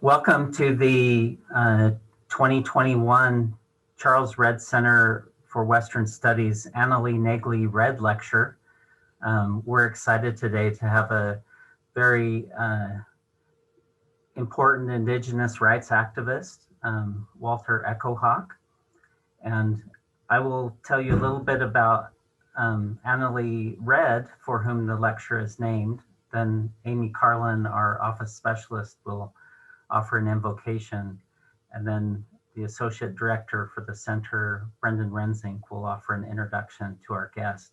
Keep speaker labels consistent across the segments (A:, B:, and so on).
A: Welcome to the 2021 Charles Redd Center for Western Studies Annaley Naegle Redd Lecture. We're excited today to have a very important Indigenous rights activist, Walter Echo Hawk. And I will tell you a little bit about Annaley Redd, for whom the lecture is named. Then Amy Carlin, our office specialist, will offer an invocation, and then the Associate Director for the Center, Brendan Renzink, will offer an introduction to our guest.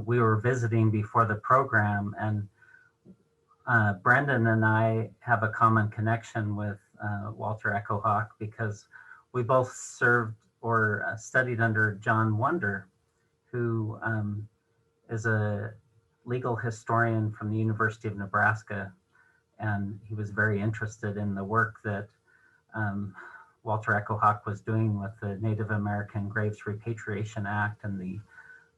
A: We were visiting before the program, and Brendan and I have a common connection with Walter Echo Hawk because we both served or studied under John Wonder, who is a legal historian from the University of Nebraska. And he was very interested in the work that Walter Echo Hawk was doing with the Native American Graves Repatriation Act and the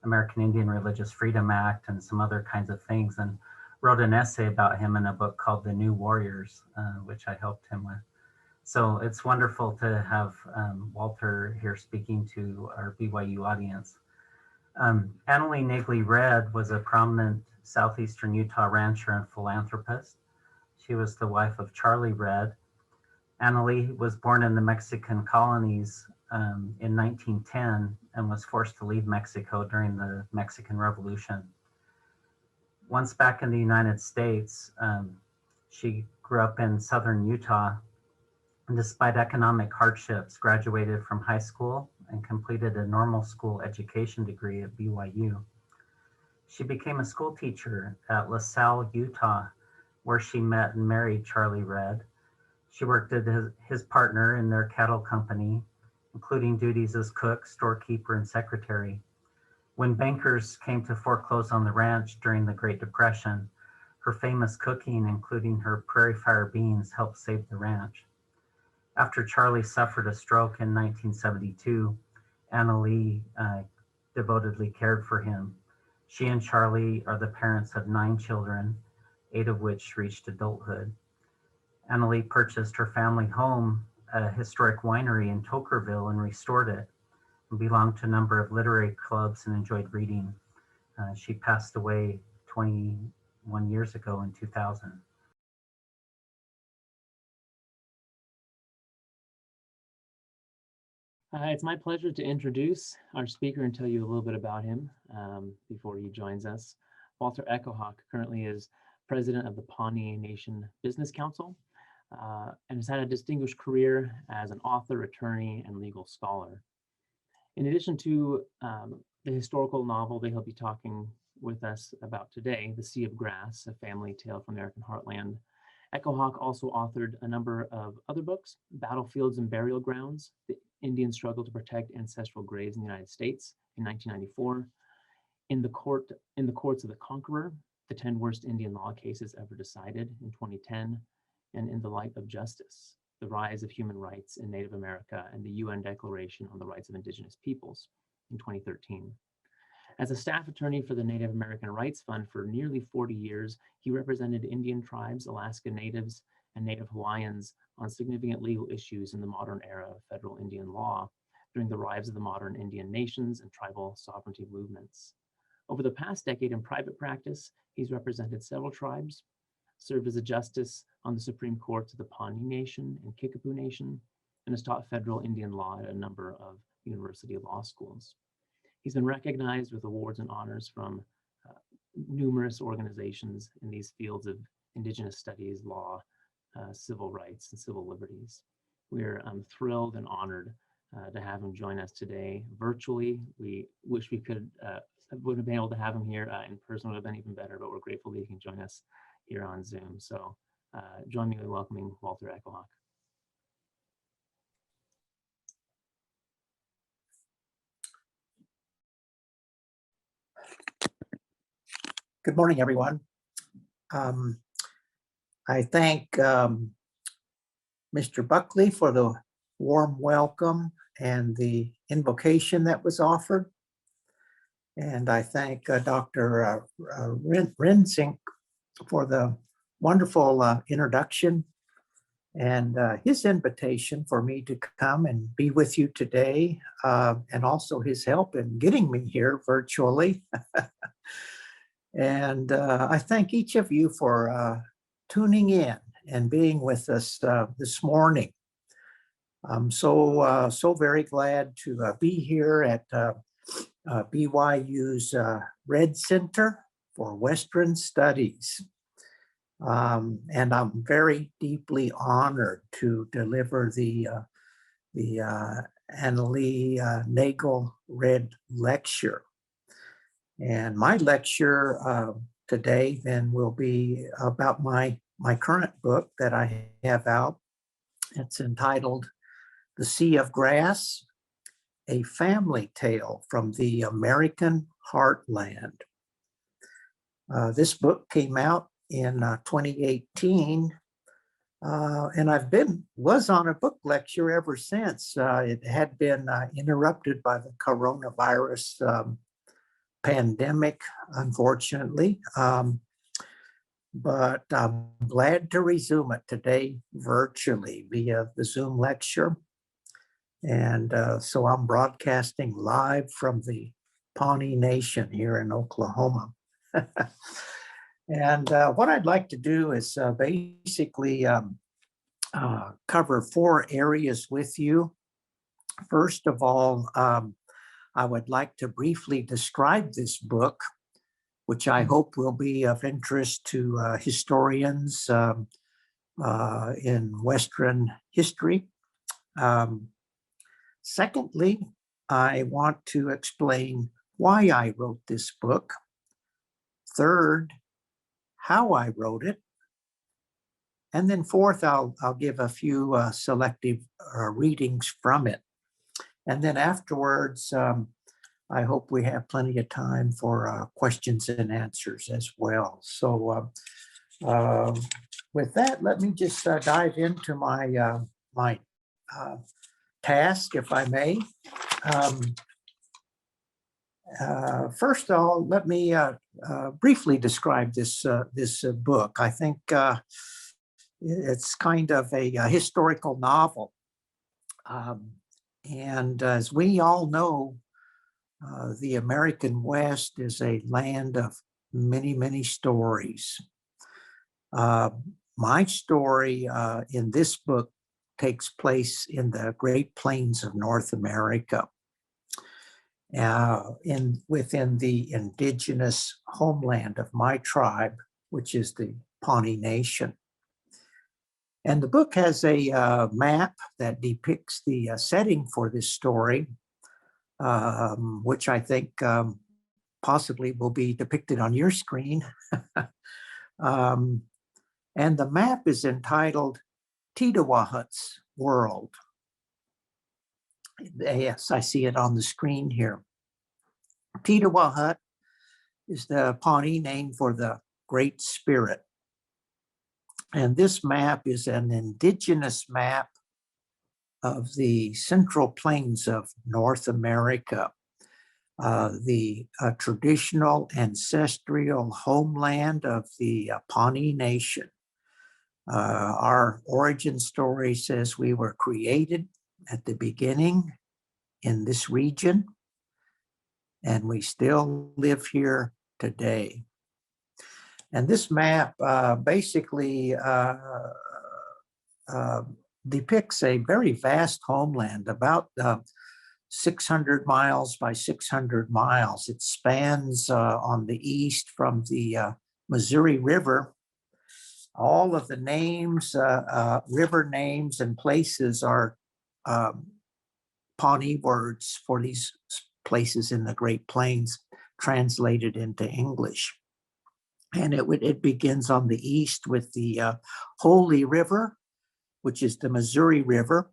A: American Indian Religious Freedom Act and some other kinds of things, and wrote an essay about him in a book called The New Warriors, which I helped him with. So it's wonderful to have Walter here speaking to our BYU audience. Annaley Naegle Redd was a prominent Southeastern Utah rancher and philanthropist. She was the wife of Charlie Redd. Annaley was born in the Mexican colonies in 1910 and was forced to leave Mexico during the Mexican Revolution. Once back in the United States, she grew up in southern Utah, and despite economic hardships, graduated from high school and completed a normal school education degree at BYU. She became a school teacher at LaSalle, Utah, where she met and married Charlie Redd. She worked as his partner in their cattle company, including duties as cook, storekeeper, and secretary. When bankers came to foreclose on the ranch during the Great Depression, her famous cooking, including her prairie fire beans, helped save the ranch. After Charlie suffered a stroke in 1972, Annaley devotedly cared for him. She and Charlie are the parents of 9 children, 8 of which reached adulthood. Annaley purchased her family home, a historic winery in Tokerville, and restored it, and belonged to a number of literary clubs and enjoyed reading. She passed away 21 years ago in 2000.
B: It's my pleasure to introduce our speaker and tell you a little bit about him before he joins us. Walter Echo Hawk currently is president of the Pawnee Nation Business Council and has had a distinguished career as an author, attorney, and legal scholar. In addition to the historical novel that he'll be talking with us about today, The Sea of Grass, a family tale from the American heartland, Echo Hawk also authored a number of other books: Battlefields and Burial Grounds, The Indian Struggle to Protect Ancestral Graves in the United States in 1994, In the Courts of the Conqueror, The 10 Worst Indian Law Cases Ever Decided in 2010, and In the Light of Justice, The Rise of Human Rights in Native America and the UN Declaration on the Rights of Indigenous Peoples in 2013. As a staff attorney for the Native American Rights Fund for nearly 40 years, he represented Indian tribes, Alaska Natives, and Native Hawaiians on significant legal issues in the modern era of federal Indian law during the rise of the modern Indian nations and tribal sovereignty movements. Over the past decade in private practice, he's represented several tribes, served as a justice on the Supreme Courts of the Pawnee Nation and Kickapoo Nation, and has taught federal Indian law at a number of university law schools. He's been recognized with awards and honors from numerous organizations in these fields of Indigenous studies, law, civil rights, and civil liberties. We're thrilled and honored to have him join us today virtually. We wish we would have been able to have him here in person, would have been even better, but we're grateful that he can join us here on Zoom. So join me in welcoming Walter Echo Hawk.
C: Good morning, everyone. I thank Mr. Buckley for the warm welcome and the invocation that was offered. And I thank Dr. Renzink for the wonderful introduction And his invitation for me to come and be with you today, and also his help in getting me here virtually. And I thank each of you for tuning in and being with us this morning. I'm so very glad to be here at BYU's Red Center for Western Studies. And I'm very deeply honored to deliver the Annaley Naegle Red Lecture. And my lecture today then will be about my current book that I have out. It's entitled The Sea of Grass, A Family Tale from the American Heartland. This book came out in 2018, and was on a book lecture ever since. It had been interrupted by the coronavirus pandemic, unfortunately, but I'm glad to resume it today virtually via the Zoom lecture. And so I'm broadcasting live from the Pawnee Nation here in Oklahoma. And what I'd like to do is basically cover 4 areas with you. First of all, I would like to briefly describe this book, which I hope will be of interest to historians in Western history. Secondly, I want to explain why I wrote this book. Third, how I wrote it. And then fourth, I'll give a few selective readings from it. And then afterwards, I hope we have plenty of time for questions and answers as well. So with that, let me just dive into my task, if I may. First of all, let me briefly describe this book. I think it's kind of a historical novel. And as we all know, the American West is a land of many, many stories. My story in this book takes place in the Great Plains of North America, within the indigenous homeland of my tribe, which is the Pawnee Nation. And the book has a map that depicts the setting for this story, which I think possibly will be depicted on your screen. And the map is entitled Titawahut's World. Yes, I see it on the screen here. Titawahut is the Pawnee name for the Great Spirit. And this map is an indigenous map of the Central Plains of North America, the traditional ancestral homeland of the Pawnee Nation. Our origin story says we were created at the beginning in this region, and we still live here today. And this map basically depicts a very vast homeland, about 600 miles by 600 miles. It spans on the east from the Missouri River. All of the names, river names and places are Pawnee words for these places in the Great Plains translated into English. And it begins on the east with the Holy River, which is the Missouri River,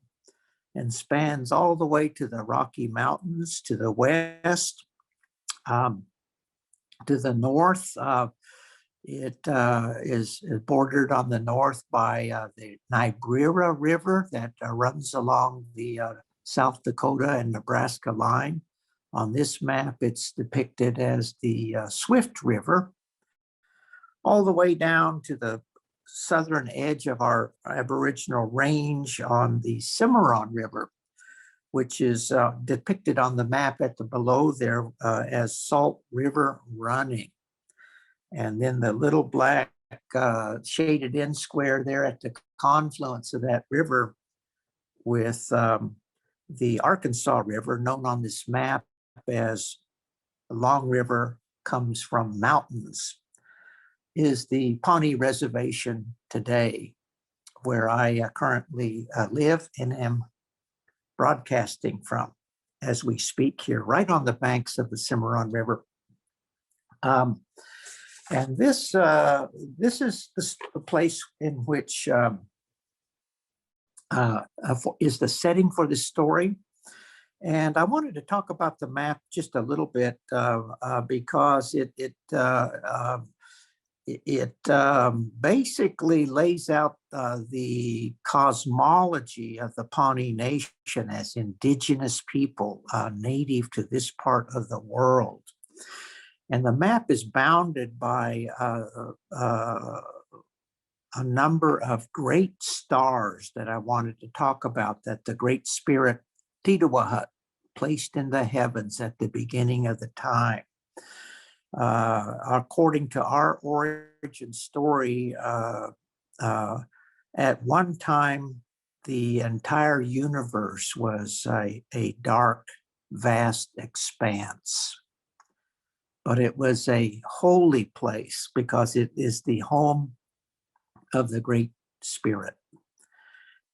C: and spans all the way to the Rocky Mountains to the west. To the north, it is bordered on the north by the Naegle River that runs along the South Dakota and Nebraska line. On this map, it's depicted as the Swift River, all the way down to the southern edge of our Aboriginal range on the Cimarron River, which is depicted on the map at the below there as Salt River Running. And then the little black shaded in square there at the confluence of that river with the Arkansas River, known on this map as the Long River comes from mountains, is the Pawnee Reservation today, where I currently live and am broadcasting from as we speak here, right on the banks of the Cimarron River. And this is the place in which is the setting for this story. And I wanted to talk about the map just a little bit because it basically lays out the cosmology of the Pawnee Nation as indigenous people native to this part of the world. And the map is bounded by a number of great stars that I wanted to talk about that the Great Spirit Titawahut placed in the heavens at the beginning of the time. According to our origin story, at one time, the entire universe was a dark, vast expanse. But it was a holy place because it is the home of the Great Spirit.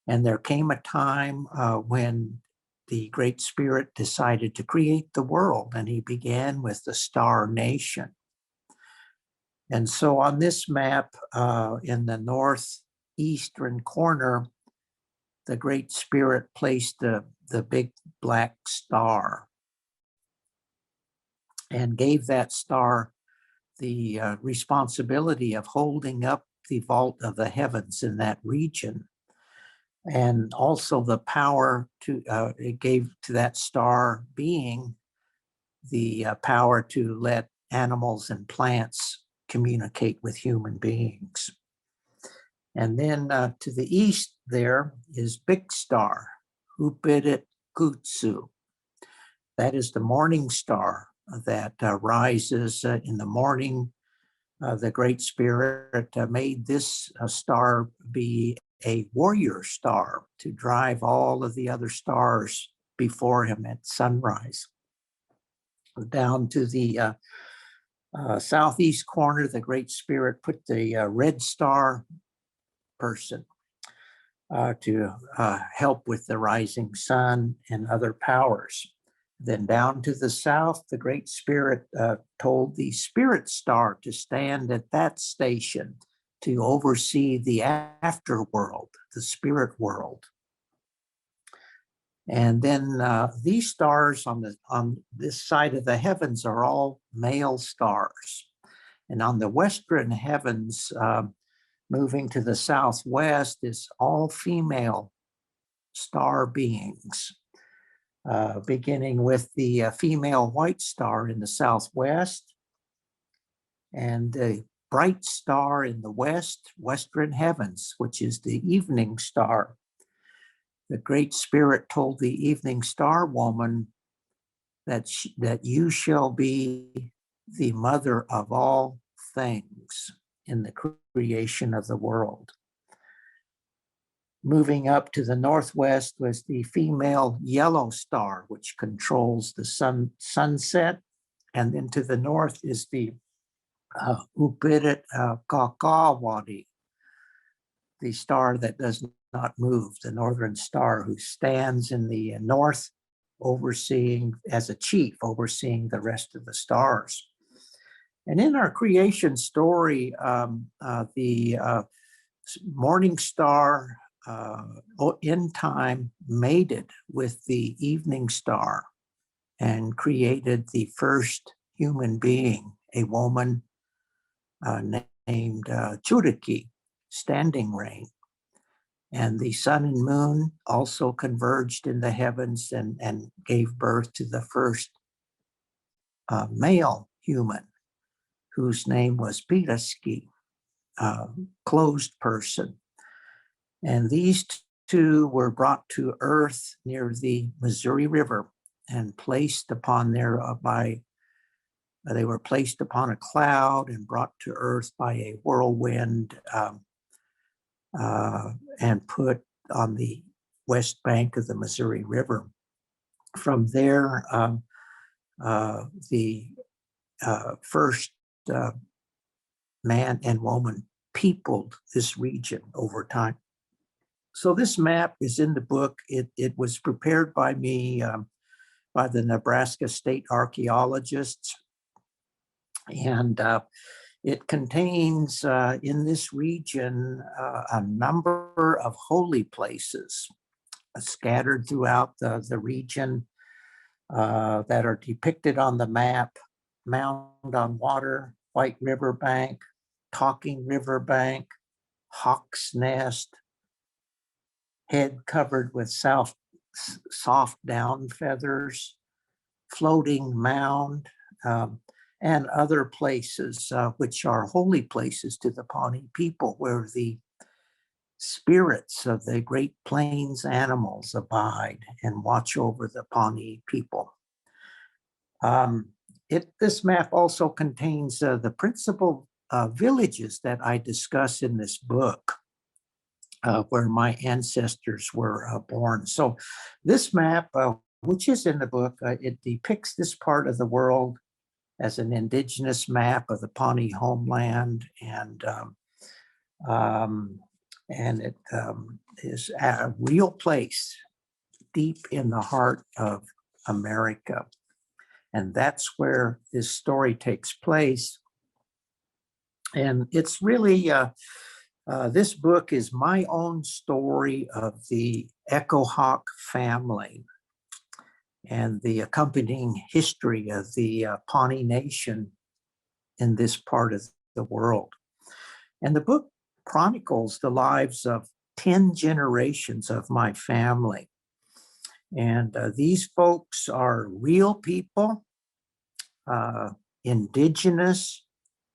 C: And there came a time when the Great Spirit decided to create the world, and he began with the Star Nation. And so on this map, in the northeastern corner, the Great Spirit placed the big black star and gave that star the responsibility of holding up the vault of the heavens in that region. And also the power to, it gave to that star being the power to let animals and plants communicate with human beings. And then to the east there is Big Star, Upidit Kutsu. That is the morning star that rises in the morning. The Great Spirit made this star be a warrior star to drive all of the other stars before him at sunrise. Down to the southeast corner, the Great Spirit put the red star person to help with the rising sun and other powers. Then down to the south, the Great Spirit told the Spirit Star to stand at that station to oversee the afterworld, the spirit world. And then these stars on this side of the heavens are all male stars. And on the western heavens, moving to the southwest, is all female star beings. Beginning with the female white star in the southwest and the bright star in the western heavens, which is the evening star. The Great Spirit told the evening star woman that you shall be the mother of all things in the creation of the world. Moving up to the northwest was the female yellow star, which controls the sunset. And then to the north is the Upidit Kakawati, the star that does not move, the northern star who stands in the north, overseeing as a chief, overseeing the rest of the stars. And in our creation story, the morning star in time mated with the evening star and created the first human being, a woman named Churiki, Standing Rain. And the sun and moon also converged in the heavens and gave birth to the first male human, whose name was Piraski. closed person. And these two were brought to earth near the Missouri River and placed upon there they were placed upon a cloud and brought to earth by a whirlwind and put on the west bank of the Missouri River. From there, the first man and woman peopled this region over time. So this map is in the book. It was prepared by me by the Nebraska State archaeologists. And it contains in this region a number of holy places scattered throughout the region that are depicted on the map: Mound on Water, White River Bank, Talking River Bank, Hawk's Nest, Head covered with soft down feathers, Floating Mound, and other places which are holy places to the Pawnee people, where the spirits of the Great Plains animals abide and watch over the Pawnee people. This map also contains the principal villages that I discuss in this book, where my ancestors were born. So this map, which is in the book, it depicts this part of the world as an indigenous map of the Pawnee homeland, and it is a real place deep in the heart of America. And that's where this story takes place. And it's really, this book is my own story of the Echo Hawk family and the accompanying history of the Pawnee Nation in this part of the world. And the book chronicles the lives of 10 generations of my family. And these folks are real people, indigenous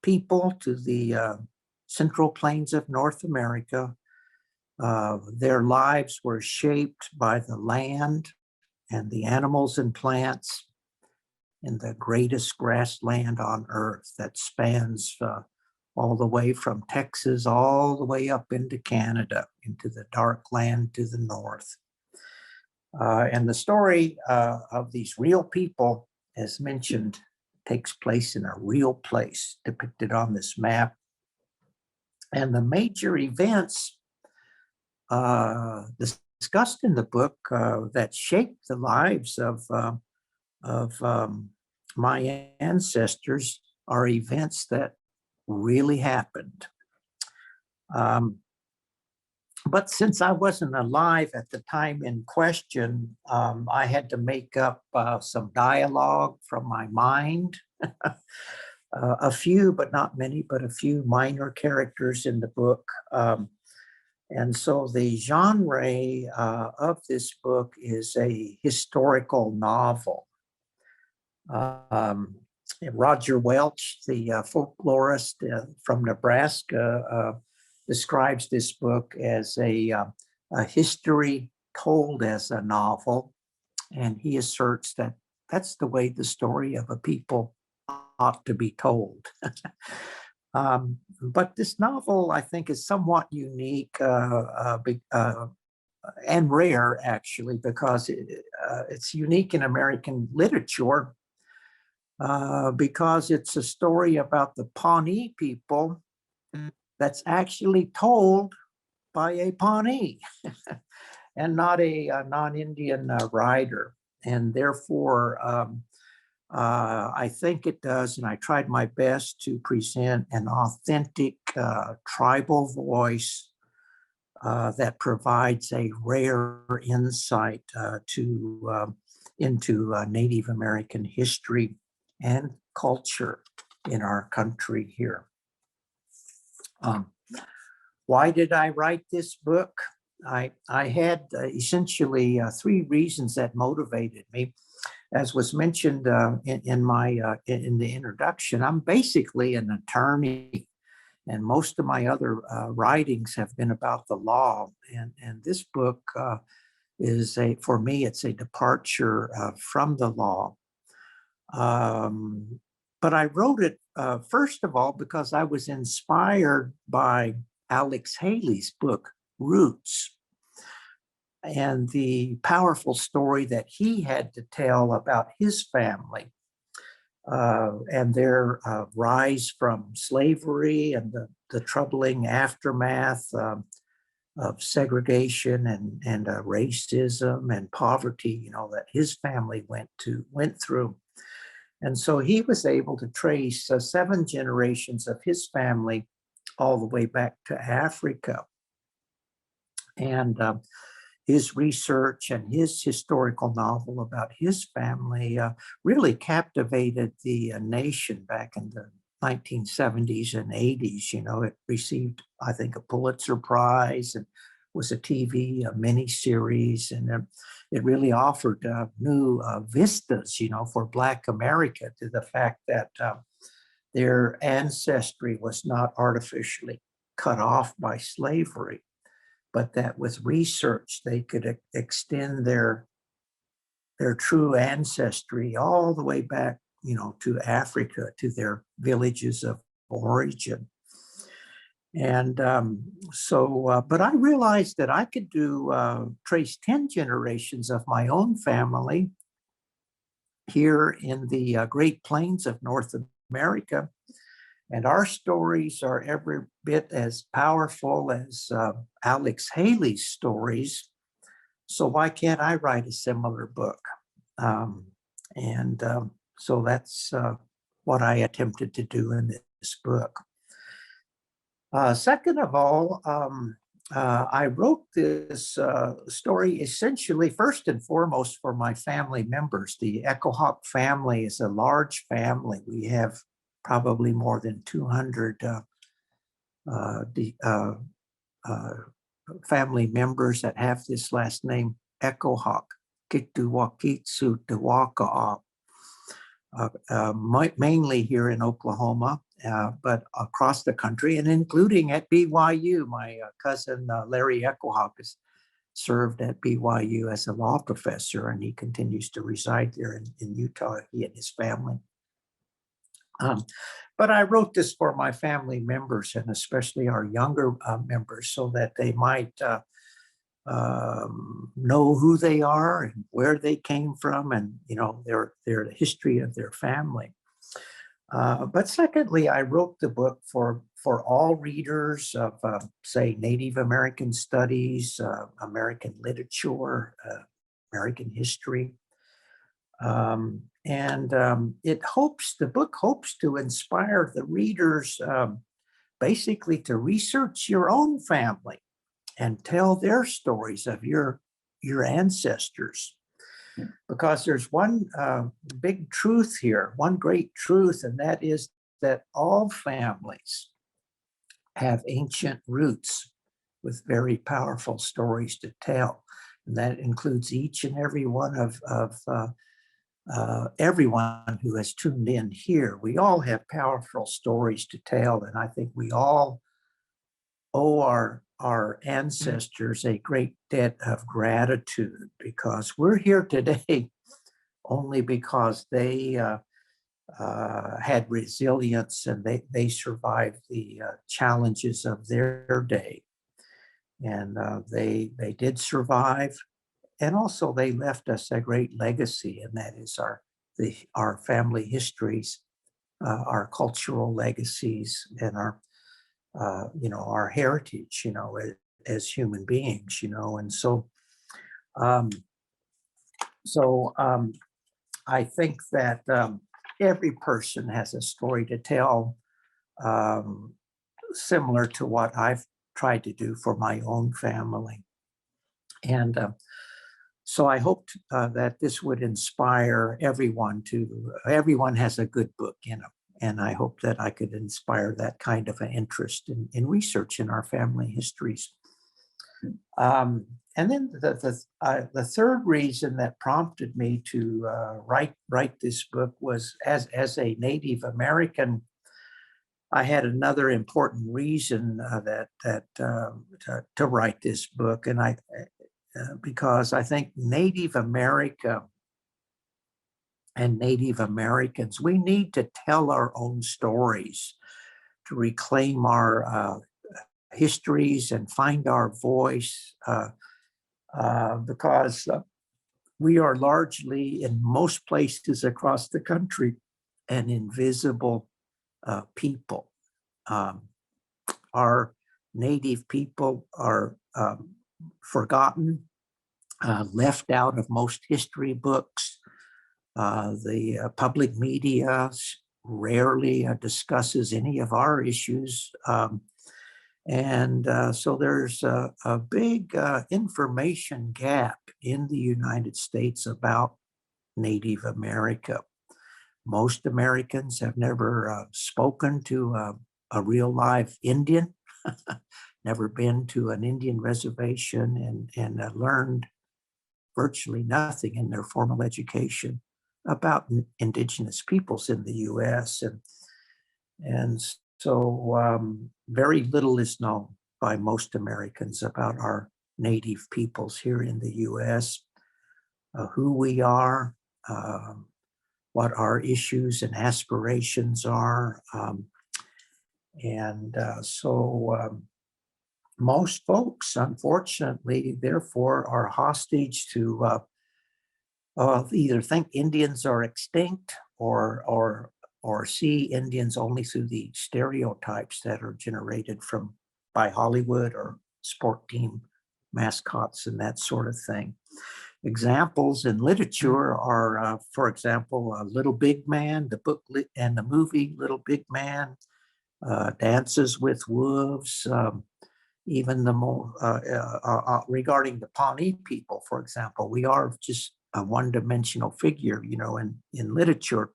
C: people to the Central Plains of North America. Their lives were shaped by the land and the animals and plants in the greatest grassland on earth that spans all the way from Texas all the way up into Canada, into the dark land to the north. And the story of these real people, as mentioned, takes place in a real place depicted on this map. And the major events discussed in the book that shaped the lives of my ancestors are events that really happened. But since I wasn't alive at the time in question, I had to make up some dialogue from my mind. A few, but not many, but a few minor characters in the book. And so the genre of this book is a historical novel. Roger Welch, the folklorist from Nebraska, describes this book as a history told as a novel. And he asserts that that's the way the story of a people ought to be told. But this novel, I think, is somewhat unique and rare, actually, because it's unique in American literature because it's a story about the Pawnee people that's actually told by a Pawnee and not a non-Indian writer. And therefore, I think it does, and I tried my best to present an authentic tribal voice that provides a rare insight into Native American history and culture in our country here. Why did I write this book? I had essentially three reasons that motivated me. As was mentioned in the introduction, I'm basically an attorney, And most of my other writings have been about the law. And this book for me, it's a departure from the law. But I wrote it, first of all, because I was inspired by Alex Haley's book, Roots, and the powerful story that he had to tell about his family and their rise from slavery and the troubling aftermath of segregation and racism and poverty, that his family went through. And so he was able to trace 7 generations of his family all the way back to Africa. And his research and his historical novel about his family really captivated the nation back in the 1970s and 80s. It received, I think, a Pulitzer Prize and was a TV miniseries, and it really offered new vistas, for Black America, to the fact that their ancestry was not artificially cut off by slavery, but that with research they could extend their true ancestry all the way back, to Africa, to their villages of origin. And but I realized that I could trace 10 generations of my own family here in the Great Plains of North America. And our stories are every bit as powerful as Alex Haley's stories. So why can't I write a similar book? So that's what I attempted to do in this book. Second of all, I wrote this story essentially, first and foremost, for my family members. The Echohawk family is a large family. We have probably more than 200 family members that have this last name, Echohawk, Kituwakitsu Dewaka'a, mainly here in Oklahoma, but across the country, and including at BYU. My cousin Larry Echohawk has served at BYU as a law professor, and he continues to reside there in Utah, he and his family. But I wrote this for my family members, and especially our younger members, so that they might know who they are and where they came from, and the history of their family. But secondly, I wrote the book for all readers of, say, Native American studies, American literature, American history. The book hopes to inspire the readers basically to research your own family and tell their stories of your ancestors. Because there's one big truth here, one great truth, and that is that all families have ancient roots with very powerful stories to tell. And that includes each and every one of everyone who has tuned in here. We all have powerful stories to tell, and I think we all owe our ancestors a great debt of gratitude, because we're here today only because they had resilience, and they survived the challenges of their day. And they did survive. And also they left us a great legacy, and that is our family histories, our cultural legacies, and our heritage, as human beings, and so I think that every person has a story to tell, similar to what I've tried to do for my own family. And so I hoped that this would inspire everyone everyone has a good book in them. And I hope that I could inspire that kind of an interest in research in our family histories. And then the third reason that prompted me to write this book was, as a Native American, I had another important reason to write this book, and because I think Native America and Native Americans, we need to tell our own stories to reclaim our histories and find our voice, because we are largely, in most places across the country, an invisible people. Our Native people are forgotten, left out of most history books. The public media rarely discusses any of our issues. So there's a big information gap in the United States about Native America. Most Americans have never spoken to a real live Indian, never been to an Indian reservation, and learned virtually nothing in their formal education about Indigenous peoples in the U.S. And so very little is known by most Americans about our Native peoples here in the U.S., who we are, what our issues and aspirations are. Most folks, unfortunately, therefore, are hostage to either think Indians are extinct or see Indians only through the stereotypes that are generated by Hollywood or sport team mascots and that sort of thing. Examples in literature are, for example, Little Big Man, the book and the movie Little Big Man, Dances with Wolves, even the more regarding the Pawnee people, for example. We are just a one-dimensional figure, in literature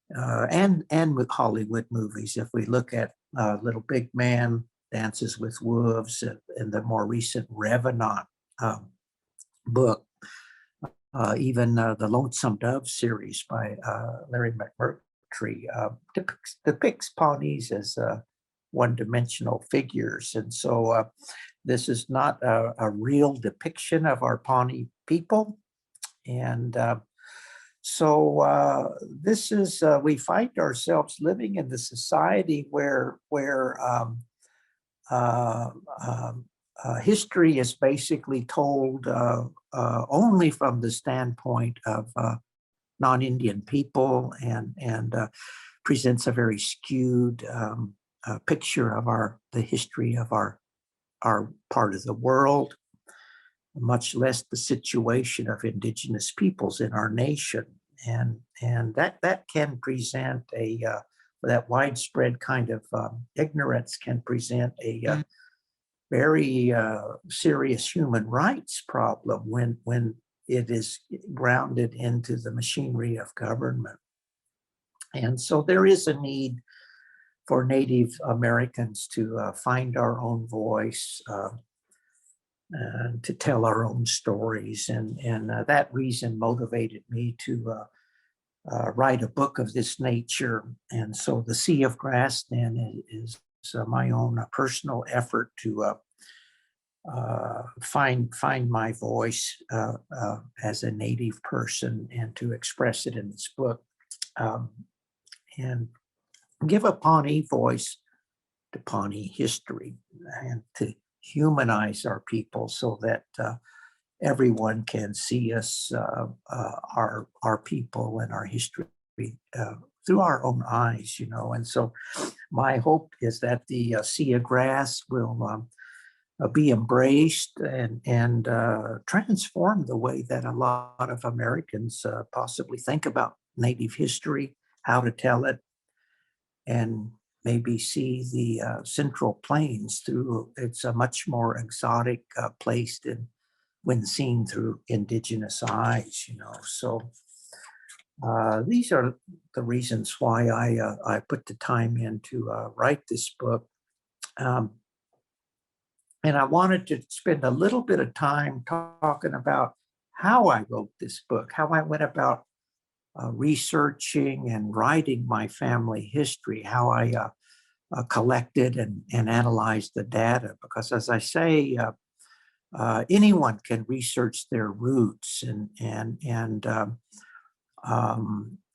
C: and with Hollywood movies. If we look at Little Big Man, Dances with Wolves, and the more recent Revenant book, even the Lonesome Dove series by Larry McMurtry depicts Pawnees as one-dimensional figures. And so this is not a real depiction of our Pawnee people. And so this is, we find ourselves living in the society where history is basically told only from the standpoint of non-Indian people, and presents a very skewed picture of the history of our part of the world, much less the situation of Indigenous peoples in our nation. And that can present that widespread kind of ignorance can present a very serious human rights problem when it is grounded into the machinery of government. And so there is a need for Native Americans to find our own voice, and to tell our own stories. And that reason motivated me to write a book of this nature. And so The Sea of Grass then is my own personal effort to find my voice as a Native person, and to express it in this book, and give a Pawnee voice to Pawnee history, and to humanize our people so that everyone can see us, our people and our history through our own eyes, And so my hope is that the Sea of Grass will be embraced and transform the way that a lot of Americans possibly think about Native history, how to tell it, and maybe see the Central Plains through it's a much more exotic place when seen through Indigenous eyes, So these are the reasons why I put the time in to write this book. And I wanted to spend a little bit of time talking about how I wrote this book, how I went about researching and writing my family history, how I collected and analyzed the data, because as I say, anyone can research their roots,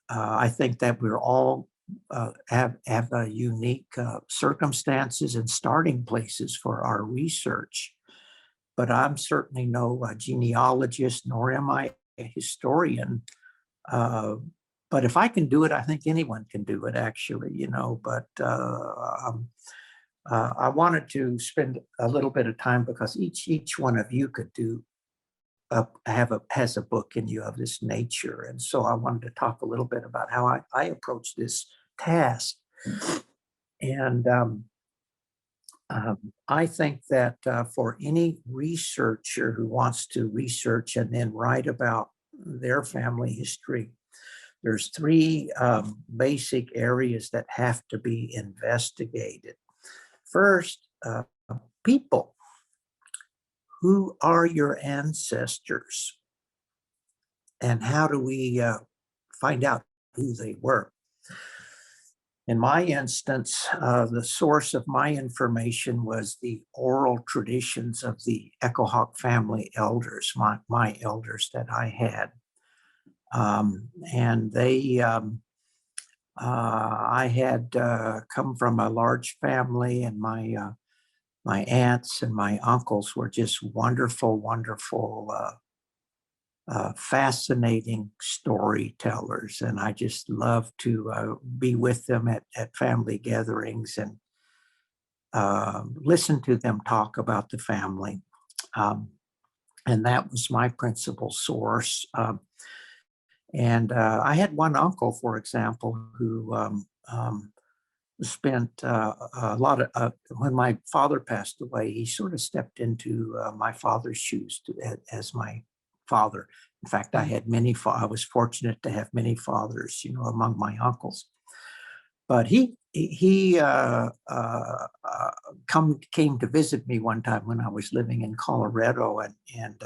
C: I think that we're all have a unique circumstances and starting places for our research. But I'm certainly no genealogist, nor am I a historian. But if I can do it, I think anyone can do it, actually, you know. But I wanted to spend a little bit of time, because each one of you could do has a book in you of this nature, and so I wanted to talk a little bit about how I approach this task. And I think that for any researcher who wants to research and then write about their family history, there's three basic areas that have to be investigated. First, people. Who are your ancestors? And how do we find out who they were? In my instance, the source of my information was the oral traditions of the Echohawk family elders, my elders that I had. And they, I had come from a large family, and my aunts and my uncles were just wonderful, wonderful, fascinating storytellers. And I just loved to be with them at family gatherings and listen to them talk about the family. And that was my principal source. And I had one uncle, for example, who spent a lot of, when my father passed away, he sort of stepped into my father's shoes as my father. In fact, I had I was fortunate to have many fathers, you know, among my uncles. But he came to visit me one time when I was living in Colorado, and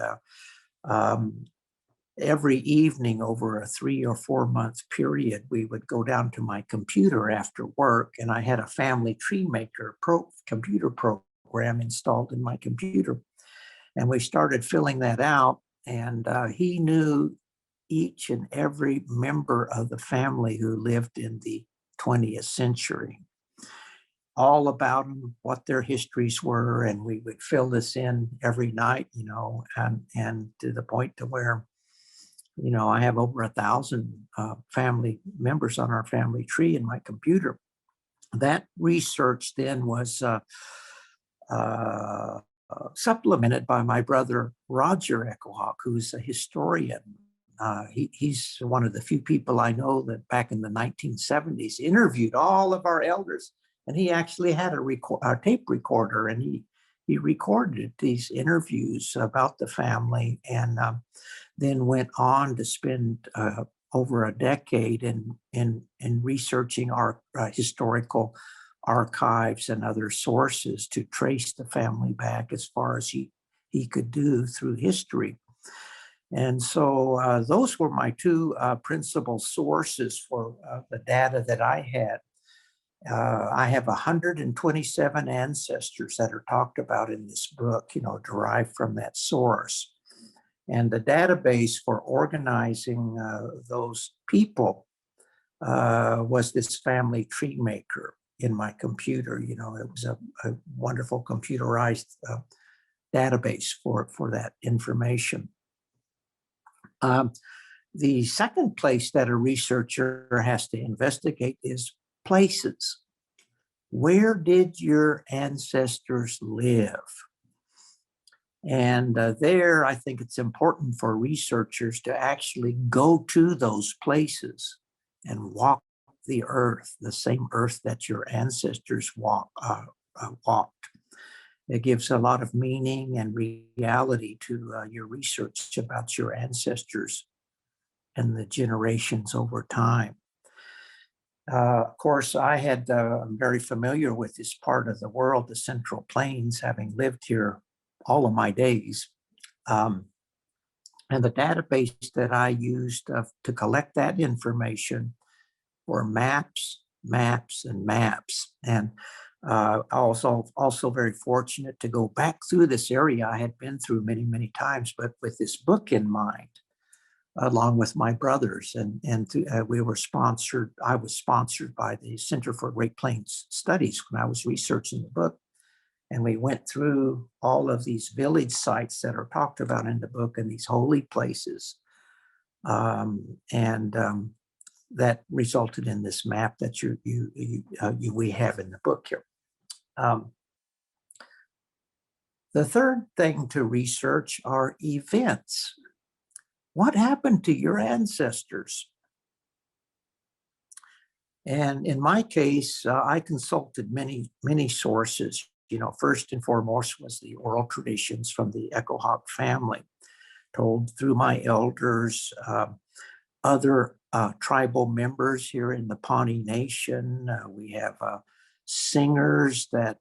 C: every evening over a 3 or 4 month period, we would go down to my computer after work, and I had a family tree maker computer program installed in my computer. And we started filling that out, and he knew each and every member of the family who lived in the 20th century, all about them, what their histories were, and we would fill this in every night, you know, and to the point to where, you know, I have over 1,000 family members on our family tree in my computer. That research then was supplemented by my brother, Roger Echohawk, who's a historian. He's one of the few people I know that back in the 1970s interviewed all of our elders. And he actually had a tape recorder, and he recorded these interviews about the family, and then went on to spend over a decade in researching our historical archives and other sources to trace the family back as far as he could do through history. And so those were my two principal sources for the data that I had. I have 127 ancestors that are talked about in this book, you know, derived from that source. And the database for organizing those people was this family tree maker in my computer. You know, it was a wonderful computerized database for that information. The second place that a researcher has to investigate is places. Where did your ancestors live? And there, I think it's important for researchers to actually go to those places and walk the earth, the same earth that your ancestors walked. It gives a lot of meaning and reality to your research about your ancestors and the generations over time. Of course, I'm very familiar with this part of the world, the Central Plains, having lived here all of my days. And the database that I used to collect that information were maps, maps, and maps. And Also very fortunate to go back through this area I had been through many, many times, but with this book in mind, along with my brothers. We were sponsored, I was sponsored by the Center for Great Plains Studies when I was researching the book. And we went through all of these village sites that are talked about in the book and these holy places. That resulted in this map that we have in the book here. The third thing to research are events. What happened to your ancestors? And in my case, I consulted many, many sources. First and foremost was the oral traditions from the Echo Hawk family, told through my elders, other tribal members here in the Pawnee Nation. We have singers that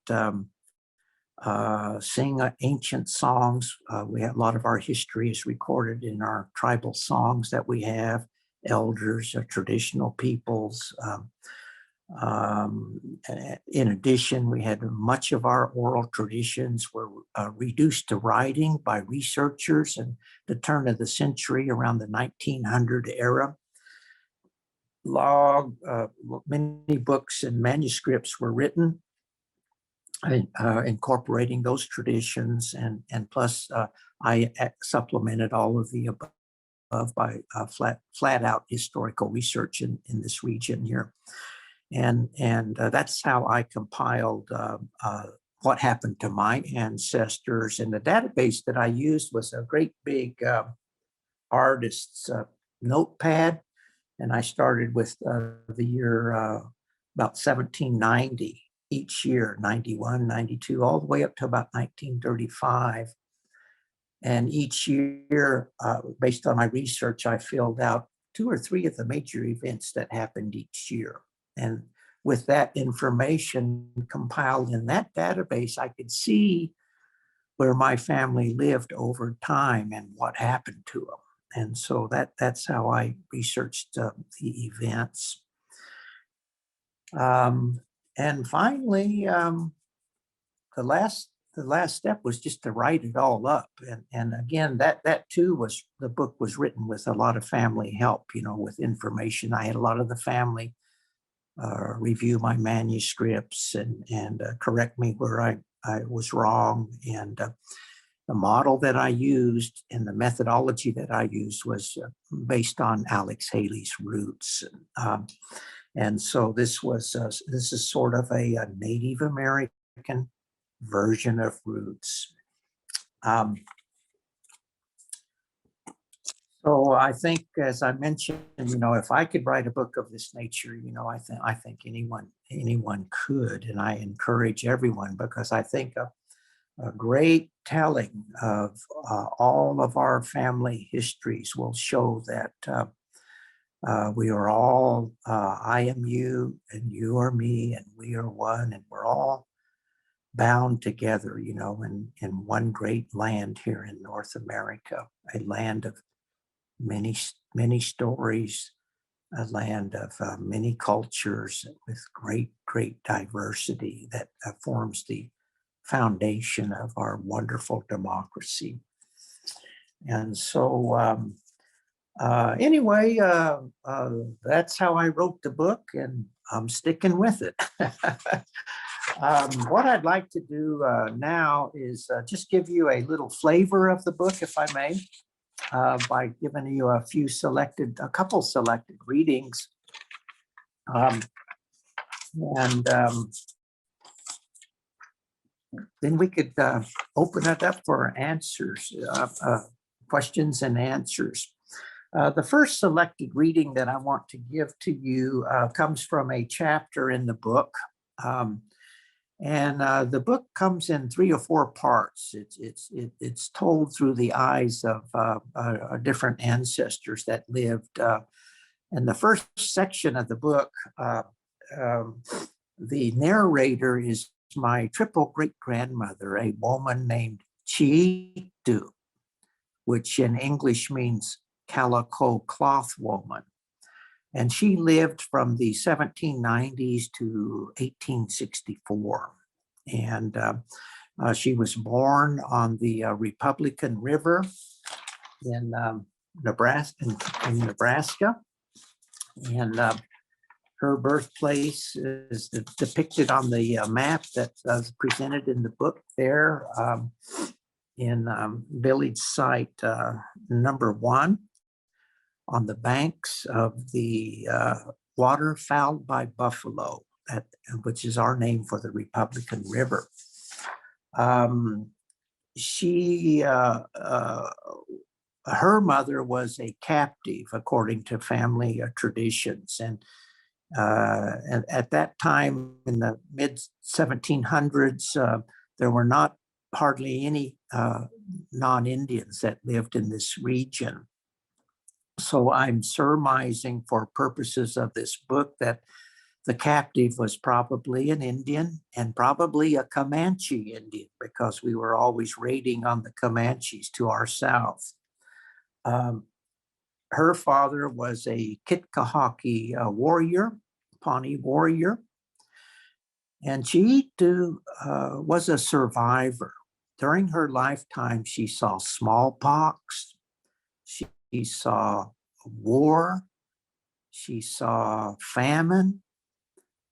C: sing ancient songs. We have a lot of our history is recorded in our tribal songs that we have, elders, traditional peoples. In addition, we had much of our oral traditions were reduced to writing by researchers in the turn of the century around the 1900 era. Many books and manuscripts were written incorporating those traditions, and plus I supplemented all of the above by flat out historical research in this region here. And that's how I compiled what happened to my ancestors. And the database that I used was a great big artist's notepad. And I started with the year about 1790, each year, 91, 92, all the way up to about 1935. And each year, based on my research, I filled out 2 or 3 of the major events that happened each year. And with that information compiled in that database, I could see where my family lived over time and what happened to them. And so that's how I researched the events. And finally, the last step was just to write it all up. And again, that too was, the book was written with a lot of family help, with information. I had a lot of the family review my manuscripts and correct me where I was wrong. And the model that I used and the methodology that I used was based on Alex Haley's roots. And so this is sort of a Native American version of roots. So I think, as I mentioned, if I could write a book of this nature, I think anyone could, and I encourage everyone, because I think a great telling of all of our family histories will show that we are all, I am you and you are me and we are one, and we're all bound together, in one great land here in North America, a land of many, many stories, a land of many cultures with great, great diversity that forms the foundation of our wonderful democracy. And so anyway, that's how I wrote the book, and I'm sticking with it. What I'd like to do now is just give you a little flavor of the book, if I may, by giving you a couple selected readings. Then we could open it up for answers, questions and answers. The first selected reading that I want to give to you comes from a chapter in the book. And the book comes in 3 or 4 parts. It's told through the eyes of different ancestors that lived. And the first section of the book, the narrator is my triple great-grandmother, a woman named Chitu, which in English means calico cloth woman. And she lived from the 1790s to 1864. And she was born on the Republican River in Nebraska. And her birthplace is depicted on the map that was presented in the book there in village site number 1 on the banks of the water fouled by buffalo, which is our name for the Republican River. Her mother was a captive according to family traditions, and at that time in the mid 1700s, there were not hardly any non-Indians that lived in this region. So I'm surmising for purposes of this book that the captive was probably an Indian and probably a Comanche Indian, because we were always raiding on the Comanches to our south. Her father was a Kitkahocky warrior, Pawnee warrior, and she too was a survivor. During her lifetime, she saw smallpox, she saw war, she saw famine,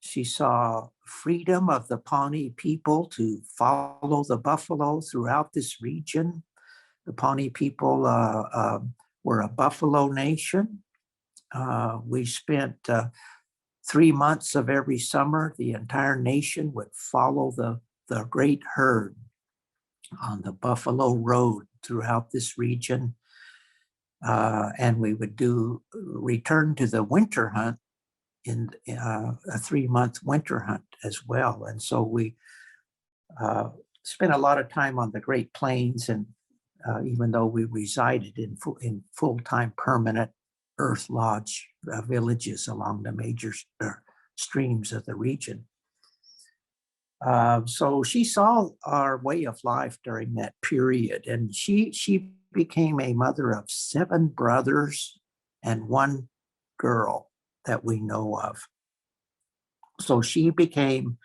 C: she saw freedom of the Pawnee people to follow the buffalo throughout this region. The Pawnee people were a buffalo nation. We spent 3 months of every summer, the entire nation would follow the great herd on the Buffalo Road throughout this region. And we would return to the winter hunt in a 3-month winter hunt as well. And so we spent a lot of time on the Great Plains, and even though we resided in full-time permanent earth lodge villages along the major streams of the region. So she saw our way of life during that period, and she became a mother of 7 brothers and 1 girl that we know of. So she became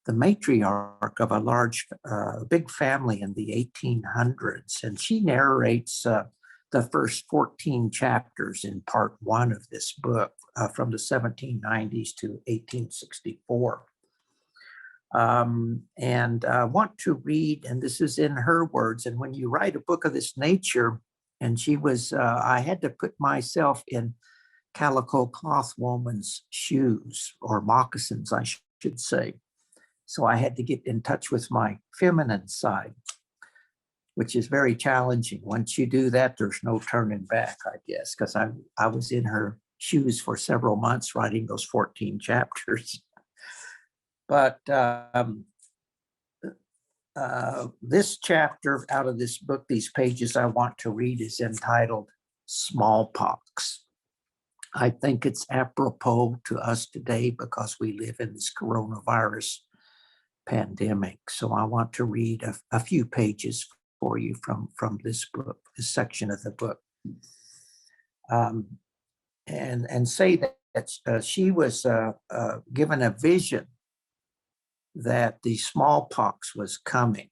C: the matriarch of a large, big family in the 1800s, and she narrates the first 14 chapters in part 1 of this book from the 1790s to 1864. And I want to read, and this is in her words, and when you write a book of this nature, and she was, I had to put myself in calico cloth woman's shoes, or moccasins, I should say. So I had to get in touch with my feminine side, which is very challenging. Once you do that, there's no turning back, I guess, because I was in her shoes for several months writing those 14 chapters. But this chapter out of this book, these pages I want to read, is entitled Smallpox. I think it's apropos to us today because we live in this coronavirus pandemic. So I want to read a few pages for you from this book, this section of the book. And say that she was given a vision that the smallpox was coming,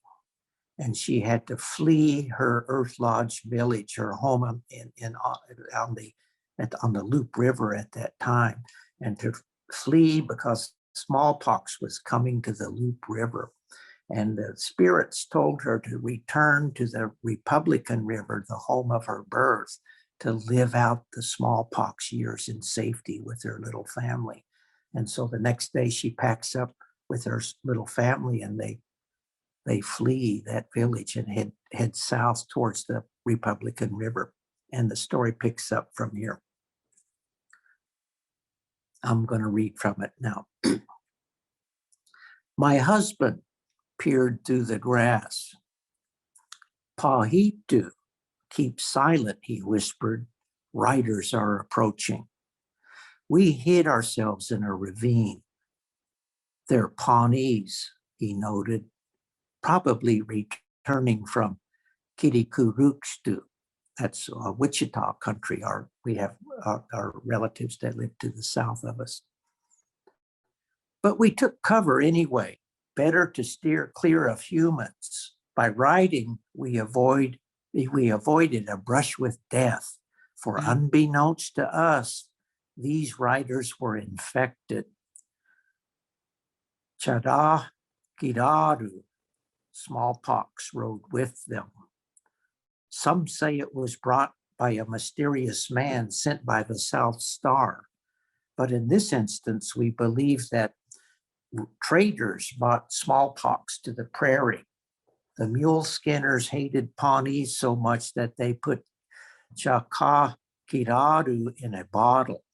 C: and she had to flee her Earth Lodge village, her home on the Loop River at that time, and to flee because smallpox was coming to the Loop River. And the spirits told her to return to the Republican River, the home of her birth, to live out the smallpox years in safety with her little family. And so the next day she packs up with her little family, and they flee that village and head south towards the Republican River. And the story picks up from here. I'm going to read from it now. My husband peered through the grass. Pahitu, keep silent, he whispered. Riders are approaching. We hid ourselves in a ravine. They're Pawnees, he noted, probably returning from Kirikurukstu, That's Wichita country. We have our relatives that live to the south of us. But we took cover anyway. Better to steer clear of humans. By riding, we avoided a brush with death. For unbeknownst to us, these riders were infected. Chada Gidaru, smallpox, rode with them. Some say it was brought by a mysterious man sent by the South Star. But in this instance, we believe that traders brought smallpox to the prairie. The mule skinners hated Pawnees so much that they put Chaka Kiraru in a bottle.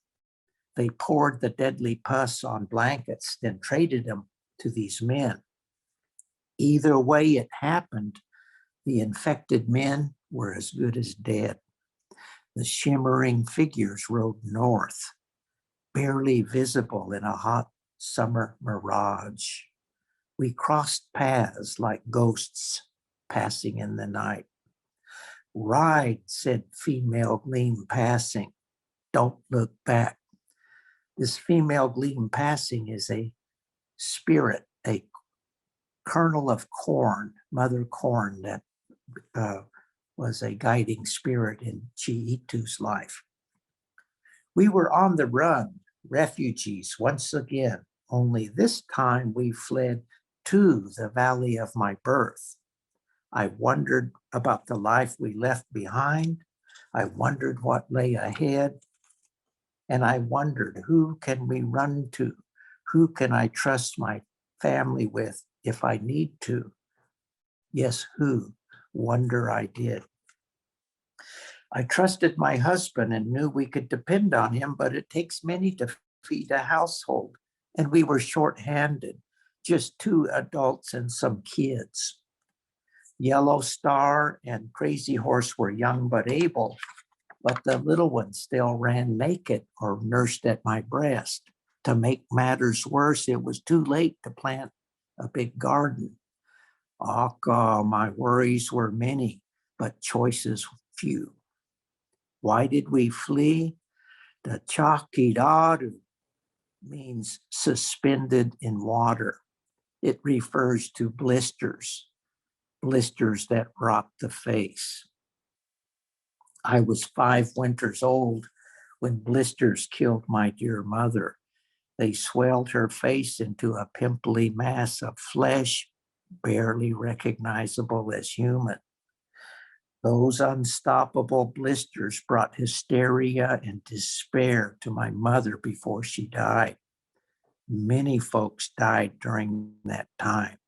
C: They poured the deadly pus on blankets, then traded them to these men. Either way it happened, the infected men were as good as dead. The shimmering figures rode north, barely visible in a hot summer mirage. We crossed paths like ghosts passing in the night. Ride, said female gleam passing. Don't look back. This female gleam passing is a spirit, a kernel of corn, mother corn, that was a guiding spirit in Chiitu's life. We were on the run, refugees once again, only this time we fled to the valley of my birth. I wondered about the life we left behind. I wondered what lay ahead. And I wondered, who can we run to? Who can I trust my family with if I need to? Yes, who? Wonder I did. I trusted my husband and knew we could depend on him, but it takes many to feed a household. And we were short-handed, just 2 adults and some kids. Yellow Star and Crazy Horse were young but able, but the little one still ran naked or nursed at my breast. To make matters worse, it was too late to plant a big garden. Oh, God, my worries were many, but choices few. Why did we flee? The Chakidaru means suspended in water. It refers to blisters that rot the face. I was 5 winters old when blisters killed my dear mother. They swelled her face into a pimply mass of flesh, barely recognizable as human. Those unstoppable blisters brought hysteria and despair to my mother before she died. Many folks died during that time.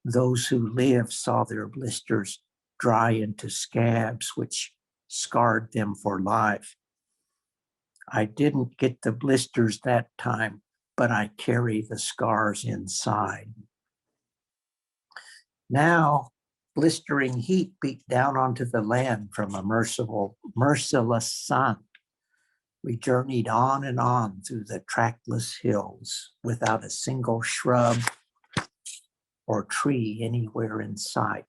C: Those who lived saw their blisters dry into scabs, which scarred them for life. I didn't get the blisters that time, but I carry the scars inside. Now, blistering heat beat down onto the land from a merciless sun. We journeyed on and on through the trackless hills without a single shrub or tree anywhere in sight.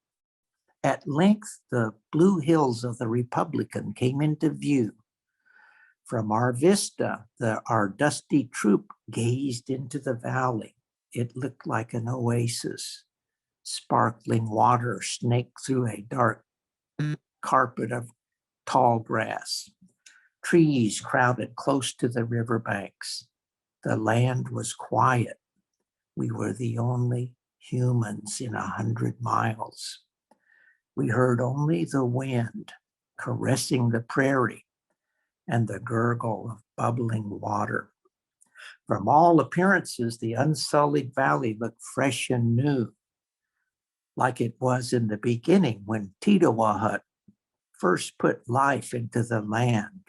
C: At length, the blue hills of the Republican came into view. From our vista, our dusty troop gazed into the valley. It looked like an oasis. Sparkling water snaked through a dark carpet of tall grass. Trees crowded close to the riverbanks. The land was quiet. We were the only humans in 100 miles. We heard only the wind caressing the prairie and the gurgle of bubbling water. From all appearances, the unsullied valley looked fresh and new, like it was in the beginning when Titawahut first put life into the land.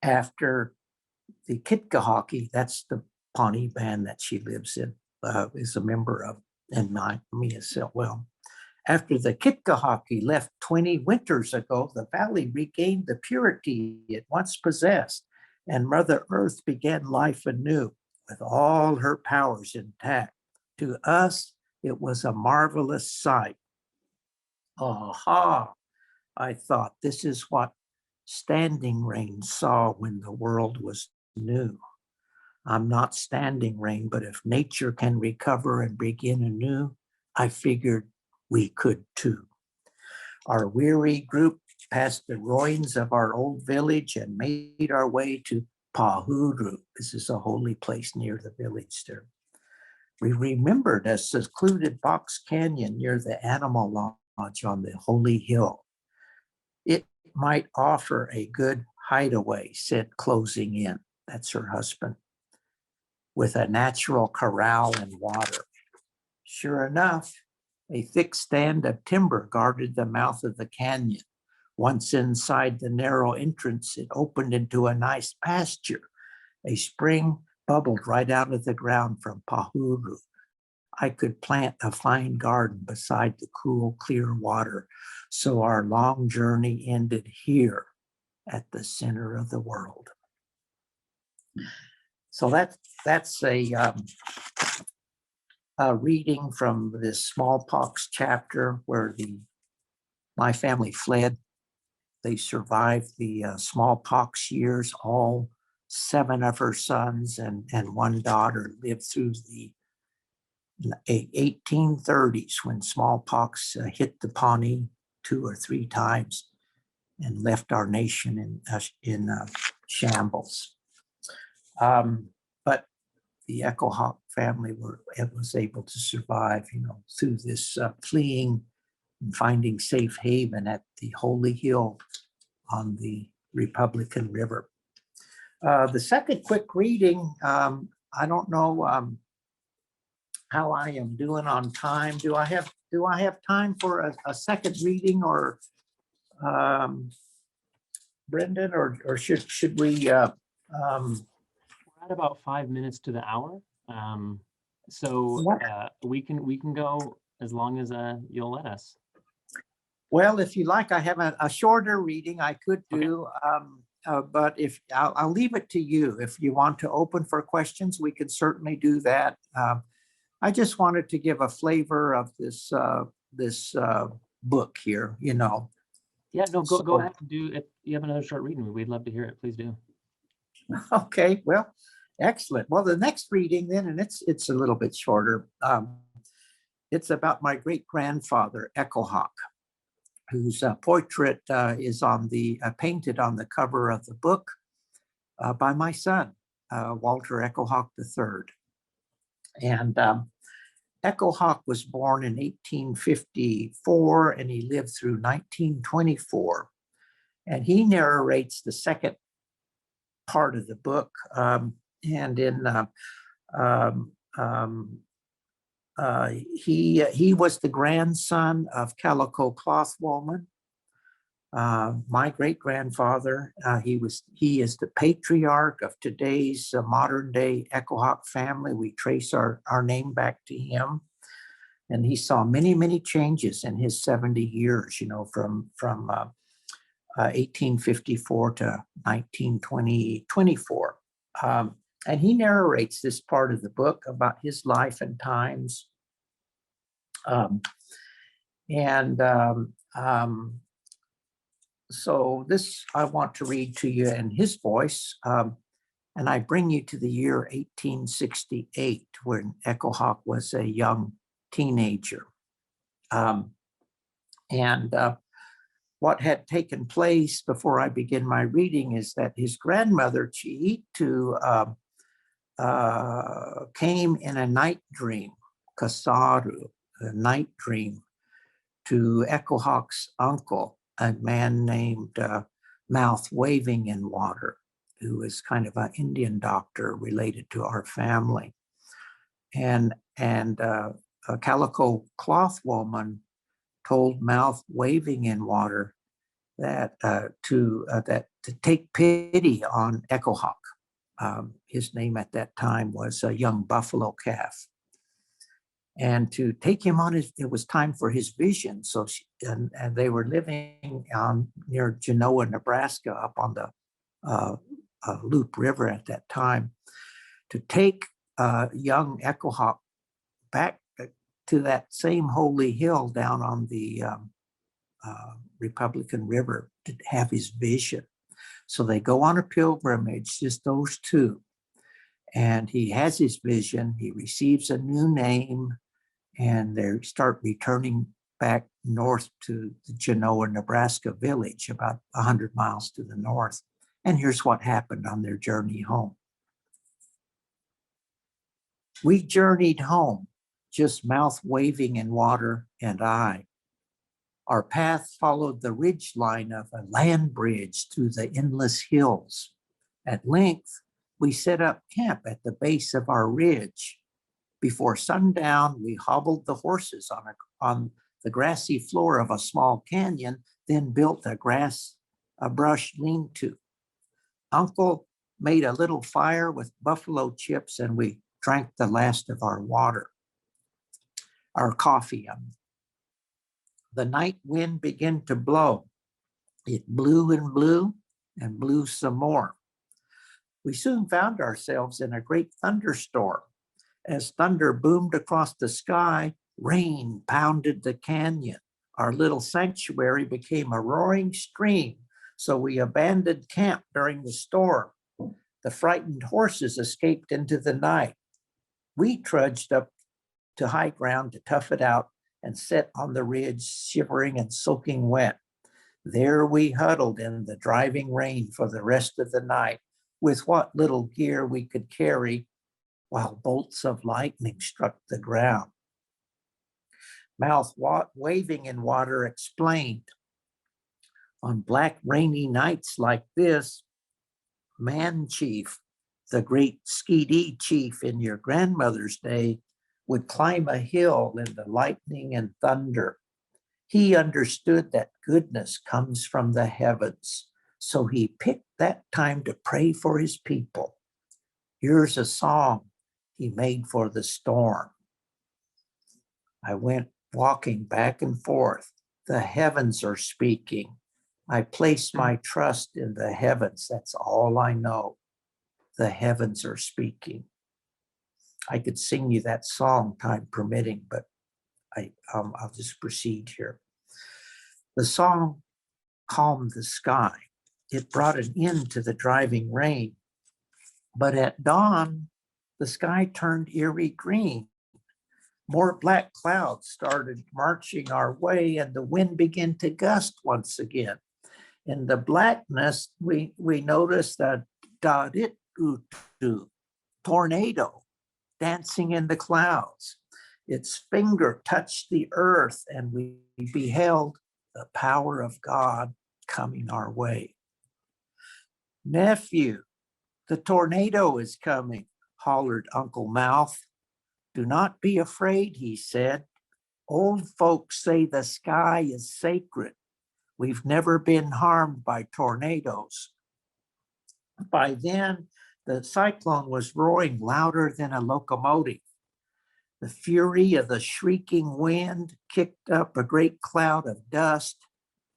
C: After the Kitgahaki, that's the Pawnee band that she lives in, is a member of, and me as well. After the Kitgahaki left 20 winters ago, the valley regained the purity it once possessed, and Mother Earth began life anew with all her powers intact. To us, it was a marvelous sight. Aha! I thought, this is what Standing Rain saw when the world was new. I'm not Standing Rain, but if nature can recover and begin anew, I figured we could too. Our weary group passed the ruins of our old village and made our way to Pahuru. This is a holy place near the village there. We remembered a secluded box canyon near the animal lodge on the holy hill. It might offer a good hideaway, said closing in. That's her husband. With a natural corral and water. Sure enough, a thick stand of timber guarded the mouth of the canyon. Once inside the narrow entrance, it opened into a nice pasture. A spring bubbled right out of the ground from Pahuru. I could plant a fine garden beside the cool, clear water. So our long journey ended here at the center of the world. So that's a reading from this smallpox chapter where my family fled. They survived the smallpox years. All 7 of her sons and 1 daughter lived through the 1830s when smallpox hit the Pawnee 2 or 3 times and left our nation in shambles. But the Echo Hawk family was able to survive, through this fleeing and finding safe haven at the Holy Hill on the Republican River. The second quick reading, I don't know how I am doing on time. Do I have time for a second reading, or Brendan, or should we?
B: We're at about 5 minutes to the hour, so we can go as long as you'll let us.
C: Well, if you like, I have a shorter reading I could do, but if I'll leave it to you. If you want to open for questions, we can certainly do that. I just wanted to give a flavor of this book here,
B: Yeah, no, go ahead and do. If you have another short reading, we'd love to hear it. Please do.
C: Okay, well, excellent. Well, the next reading then, and it's a little bit shorter. It's about my great-grandfather, Echo Hawk, whose portrait is painted on the cover of the book by my son, Walter Echo Hawk III. And Echo Hawk was born in 1854 and he lived through 1924. And he narrates the second part of the book. He was the grandson of Calico Cloth Woman. My great-grandfather, he is the patriarch of today's modern day Echo Hawk family. We trace our name back to him. And he saw many, many changes in his 70 years, from 1854 to 1924. And he narrates this part of the book about his life and times. So this I want to read to you in his voice, and I bring you to the year 1868, when Echo Hawk was a young teenager. What had taken place before I begin my reading is that his grandmother, Chiitu, came in a night dream, Kasaru, a night dream, to Echo Hawk's uncle, a man named Mouth Waving in Water, who is kind of an Indian doctor related to our family. And a Calico Cloth Woman told Mouth Waving in Water that to take pity on Echo Hawk. His name at that time was a young buffalo calf. And to take him on it was time for his vision. So and they were living near Genoa, Nebraska, up on the Loop River at that time. To take young Echo Hawk back to that same holy hill down on the Republican River to have his vision. So they go on a pilgrimage, just those two. And he has his vision. He receives a new name, and they start returning back north to the Genoa, Nebraska village, about 100 miles to the north. And here's what happened on their journey home. We journeyed home, just mouth waving in water and I. Our path followed the ridge line of a land bridge through the endless hills. At length, we set up camp at the base of our ridge. Before sundown, we hobbled the horses on the grassy floor of a small canyon, then built a brush lean-to. Uncle made a little fire with buffalo chips, and we drank the last of our coffee. The night wind began to blow. It blew and blew and blew some more. We soon found ourselves in a great thunderstorm. As thunder boomed across the sky, rain pounded the canyon. Our little sanctuary became a roaring stream, so we abandoned camp during the storm. The frightened horses escaped into the night. We trudged up to high ground to tough it out and sat on the ridge, shivering and soaking wet. There we huddled in the driving rain for the rest of the night with what little gear we could carry, while bolts of lightning struck the ground. Mouth waving in water explained, on black rainy nights like this, Man Chief, the great Skeedee chief in your grandmother's day, would climb a hill in the lightning and thunder. He understood that goodness comes from the heavens, so he picked that time to pray for his people. Here's a song he made for the storm. I went walking back and forth. The heavens are speaking. I place my trust in the heavens. That's all I know. The heavens are speaking. I could sing you that song, time permitting, but I'll just proceed here. The song calmed the sky. It brought an end to the driving rain. But at dawn, the sky turned eerie green. More black clouds started marching our way, and the wind began to gust once again. In the blackness, we noticed a tornado dancing in the clouds. Its finger touched the earth, and we beheld the power of God coming our way. Nephew, the tornado is coming, hollered Uncle Mouth. Do not be afraid, he said. Old folks say the sky is sacred. We've never been harmed by tornadoes. By then, the cyclone was roaring louder than a locomotive. The fury of the shrieking wind kicked up a great cloud of dust,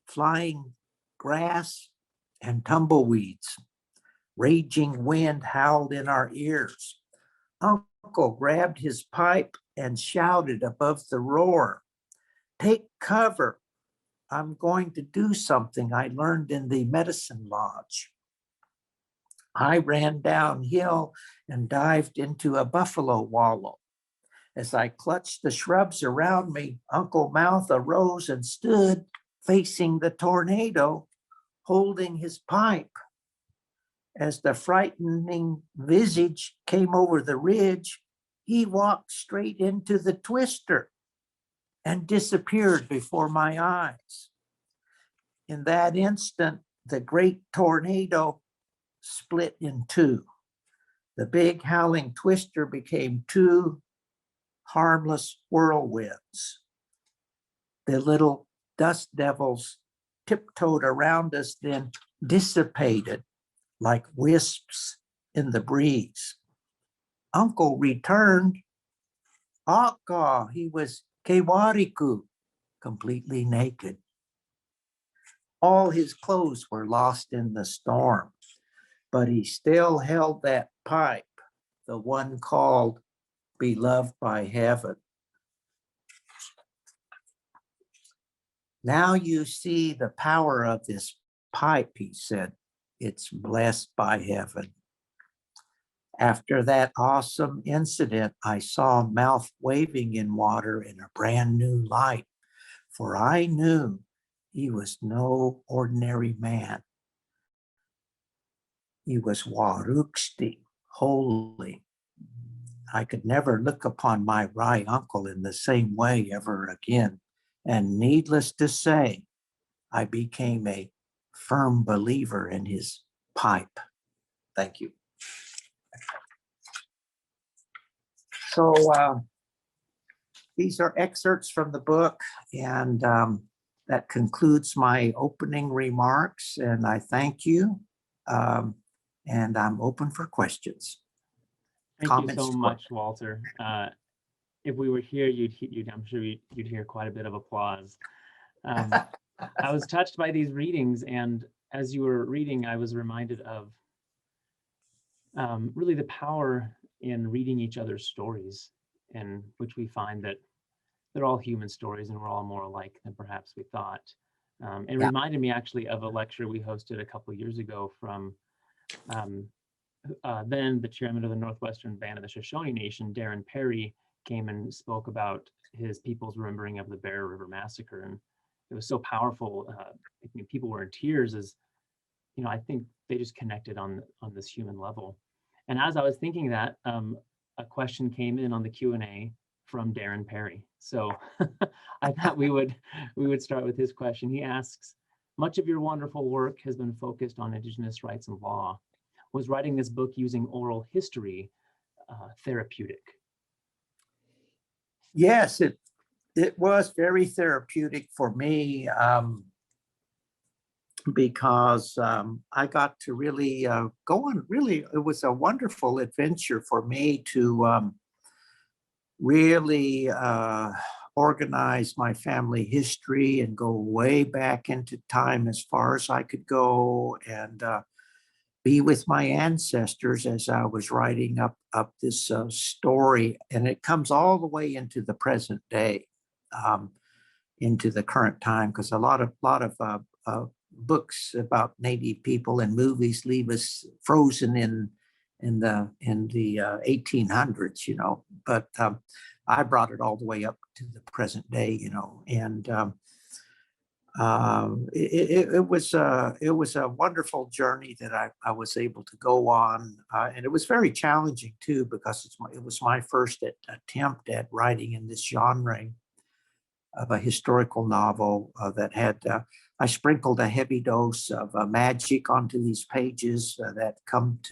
C: flying grass, and tumbleweeds. Raging wind howled in our ears. Uncle grabbed his pipe and shouted above the roar, "Take cover. I'm going to do something I learned in the medicine lodge." I ran downhill and dived into a buffalo wallow. As I clutched the shrubs around me, Uncle Mouth arose and stood facing the tornado, holding his pipe. As the frightening visage came over the ridge, he walked straight into the twister and disappeared before my eyes. In that instant, the great tornado split in two. The big howling twister became two harmless whirlwinds. The little dust devils tiptoed around us, then dissipated like wisps in the breeze. Uncle returned. Aka, he was Kewariku, completely naked. All his clothes were lost in the storm, but he still held that pipe, the one called Beloved by Heaven. Now you see the power of this pipe, he said. It's blessed by heaven. After that awesome incident, I saw mouth waving in water in a brand new light, for I knew he was no ordinary man. He was Waruksti, holy. I could never look upon my right uncle in the same way ever again. And needless to say, I became a firm believer in his pipe. Thank you. So these are excerpts from the book, and that concludes my opening remarks. And I thank you, and I'm open for questions.
B: Thank you so much, Walter. If we were here, I'm sure you'd hear quite a bit of applause. I was touched by these readings, and as you were reading, I was reminded of really the power in reading each other's stories, in which we find that they're all human stories and we're all more alike than perhaps we thought. It reminded me actually of a lecture we hosted a couple of years ago from then the chairman of the Northwestern Band of the Shoshone Nation, Darren Perry, came and spoke about his people's remembering of the Bear River Massacre. And it was so powerful. People were in tears as, I think they just connected on this human level. And as I was thinking that, a question came in on the Q&A from Darren Perry. So I thought we would start with his question. He asks, much of your wonderful work has been focused on Indigenous rights and law. Was writing this book using oral history therapeutic?
C: Yes, it was very therapeutic for me, because I got to really go on. Really, it was a wonderful adventure for me to really organize my family history and go way back into time as far as I could go, and be with my ancestors as I was writing up this story. And it comes all the way into the present day, into the current time, because a lot of books about Native people and movies leave us frozen in the 1800s, but I brought it all the way up to the present day, and it was a wonderful journey that I was able to go on, and it was very challenging too, because it was my first attempt at writing in this genre of a historical novel that had I sprinkled a heavy dose of magic onto these pages that comes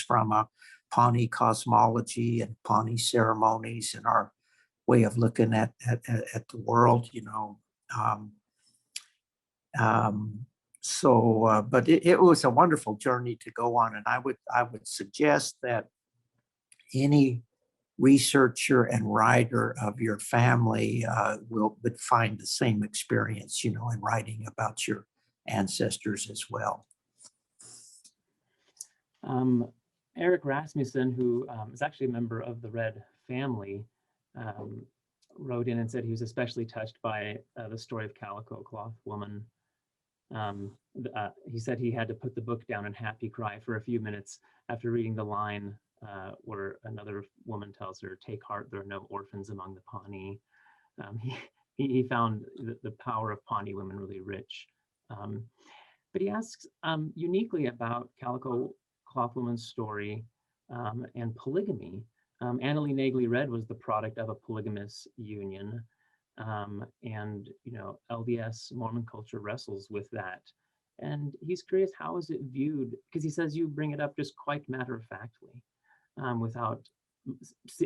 C: from Pawnee cosmology and Pawnee ceremonies and our way of looking at the world, but it was a wonderful journey to go on, and I would suggest that any researcher and writer of your family would find the same experience, in writing about your ancestors as well.
B: Eric Rasmussen, who is actually a member of the Red family, wrote in and said he was especially touched by the story of Calico Cloth Woman. He said he had to put the book down and happy cry for a few minutes after reading the line where another woman tells her, "Take heart, there are no orphans among the Pawnee." He found the power of Pawnee women really rich. But he asks uniquely about Calico Cloth Woman's story and polygamy. Annaley Naegle Red was the product of a polygamous union. And LDS Mormon culture wrestles with that. And he's curious, how is it viewed? Because he says you bring it up just quite matter-of-factly, without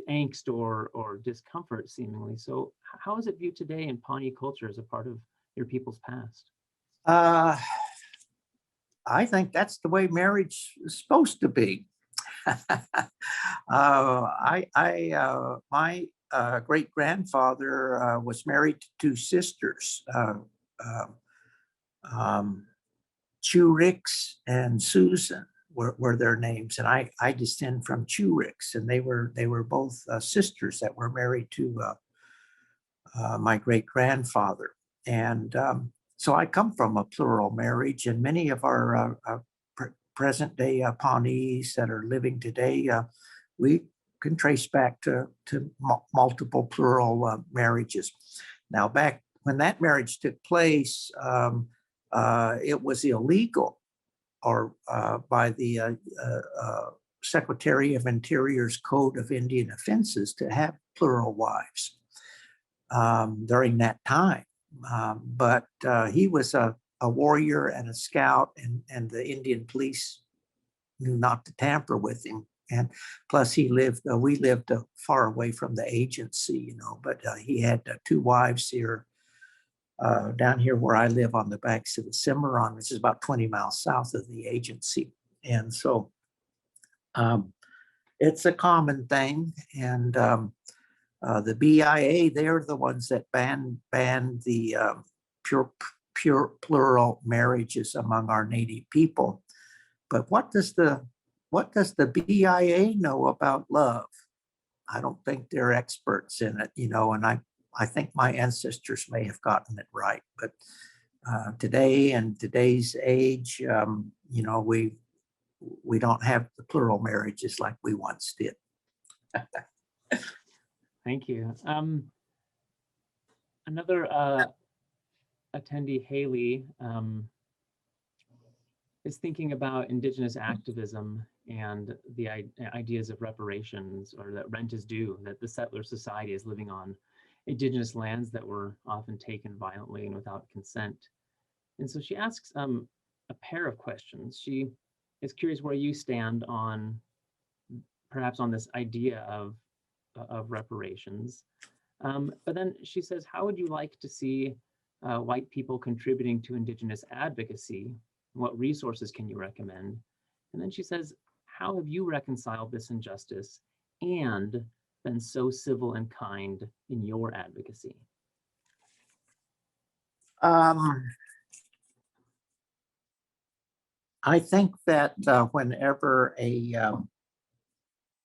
B: angst or discomfort seemingly. So how is it viewed today in Pawnee culture as a part of your people's past?
C: I think that's the way marriage is supposed to be. My great-grandfather was married to two sisters, Churix and Susan were their names, and I descend from Churix, and they were both sisters that were married to my great-grandfather. And so I come from a plural marriage, and many of our present day Pawnees that are living today, we can trace back to multiple plural marriages. Now, back when that marriage took place, it was illegal or by the Secretary of Interior's Code of Indian Offenses to have plural wives during that time. But he was a warrior and a scout, and the Indian police knew not to tamper with him. And plus, we lived far away from the agency, but he had 2 wives here, down here where I live on the banks of the Cimarron, which is about 20 miles south of the agency. And so it's a common thing. And the BIA, they're the ones that banned the pure plural marriages among our Native people. But what does the BIA know about love? I don't think they're experts in it, and I think my ancestors may have gotten it right. But today, in today's age, we don't have the plural marriages like we once did.
B: Thank you. Another attendee, Haley, is thinking about Indigenous activism and the ideas of reparations, or that rent is due, that the settler society is living on Indigenous lands that were often taken violently and without consent. And so she asks a pair of questions. She is curious where you stand on, perhaps on this idea of reparations. But then she says, how would you like to see white people contributing to Indigenous advocacy? What resources can you recommend? And then she says, how have you reconciled this injustice and been so civil and kind in your advocacy?
C: I think that whenever a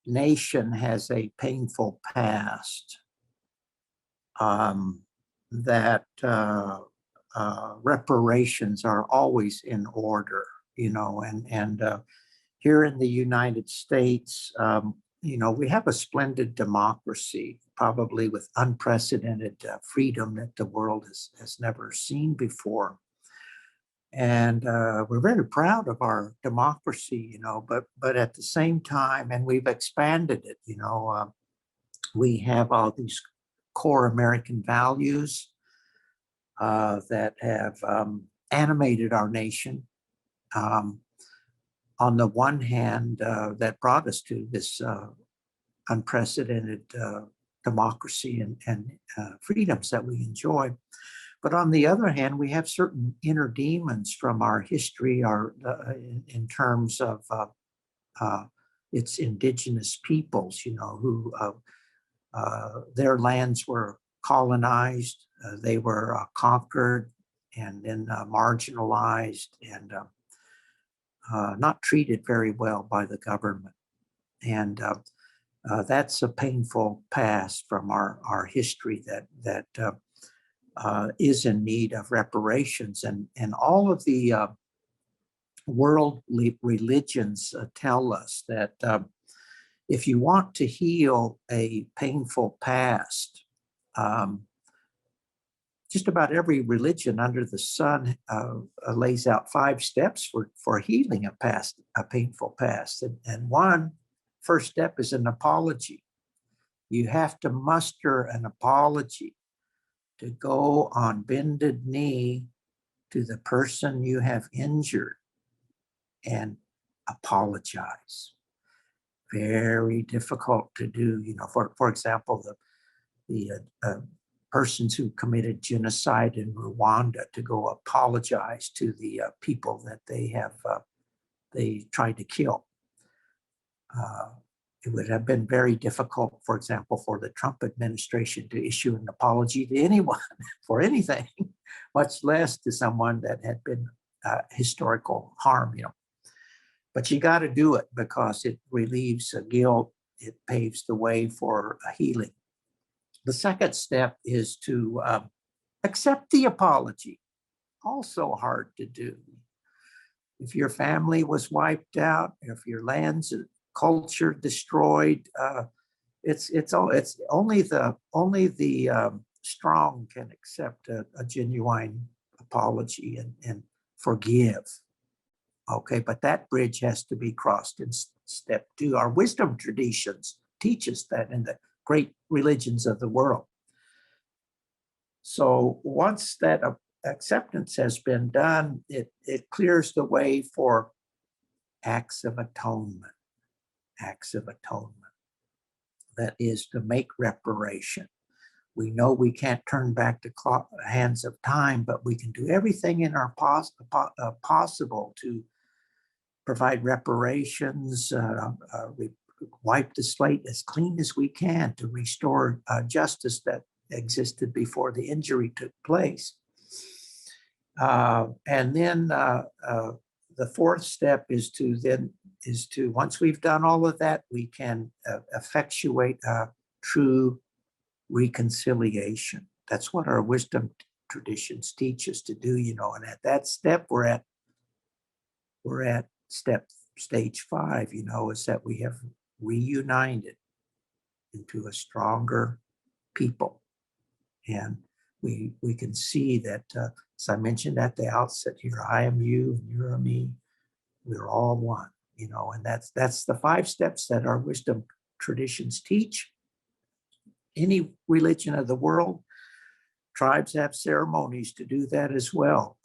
C: nation has a painful past, that reparations are always in order, and here in the United States, we have a splendid democracy, probably with unprecedented freedom that the world has never seen before. And we're very proud of our democracy, but at the same time, and we've expanded it, we have all these core American values that have animated our nation. On the one hand, that brought us to this unprecedented democracy and freedoms that we enjoy. But on the other hand, we have certain inner demons from our history, in terms of its indigenous peoples, who their lands were colonized, they were conquered and then marginalized and not treated very well by the government. And that's a painful past from our history that is in need of reparations. And all of the world religions tell us that if you want to heal a painful past, just about every religion under the sun lays out 5 steps for healing a painful past. And one first step is an apology. You have to muster an apology, to go on bended knee to the person you have injured and apologize. Very difficult to do. For example, the persons who committed genocide in Rwanda, to go apologize to the people that they tried to kill. It would have been very difficult, for example, for the Trump administration to issue an apology to anyone for anything, much less to someone that had been historical harm. But you got to do it because it relieves guilt. It paves the way for a healing. The second step is to accept the apology. Also hard to do. If your family was wiped out, if your land's culture destroyed, it's only the strong can accept a genuine apology and forgive. Okay, but that bridge has to be crossed in step 2. Our wisdom traditions teach us that in the great religions of the world. So once that acceptance has been done, it clears the way for acts of atonement. Acts of atonement. That is to make reparation. We know we can't turn back the hands of time, but we can do everything in our possible to provide reparations, wipe the slate as clean as we can to restore justice that existed before the injury took place. And then the fourth step is to once we've done all of that, we can effectuate true reconciliation. That's what our wisdom traditions teach us to do, and at that step, we're at stage 5, is that we have reunited into a stronger people. And we can see that, as I mentioned at the outset here, I am you and you are me. We're all one, and that's the 5 steps that our wisdom traditions teach. Any religion of the world, tribes have ceremonies to do that as well.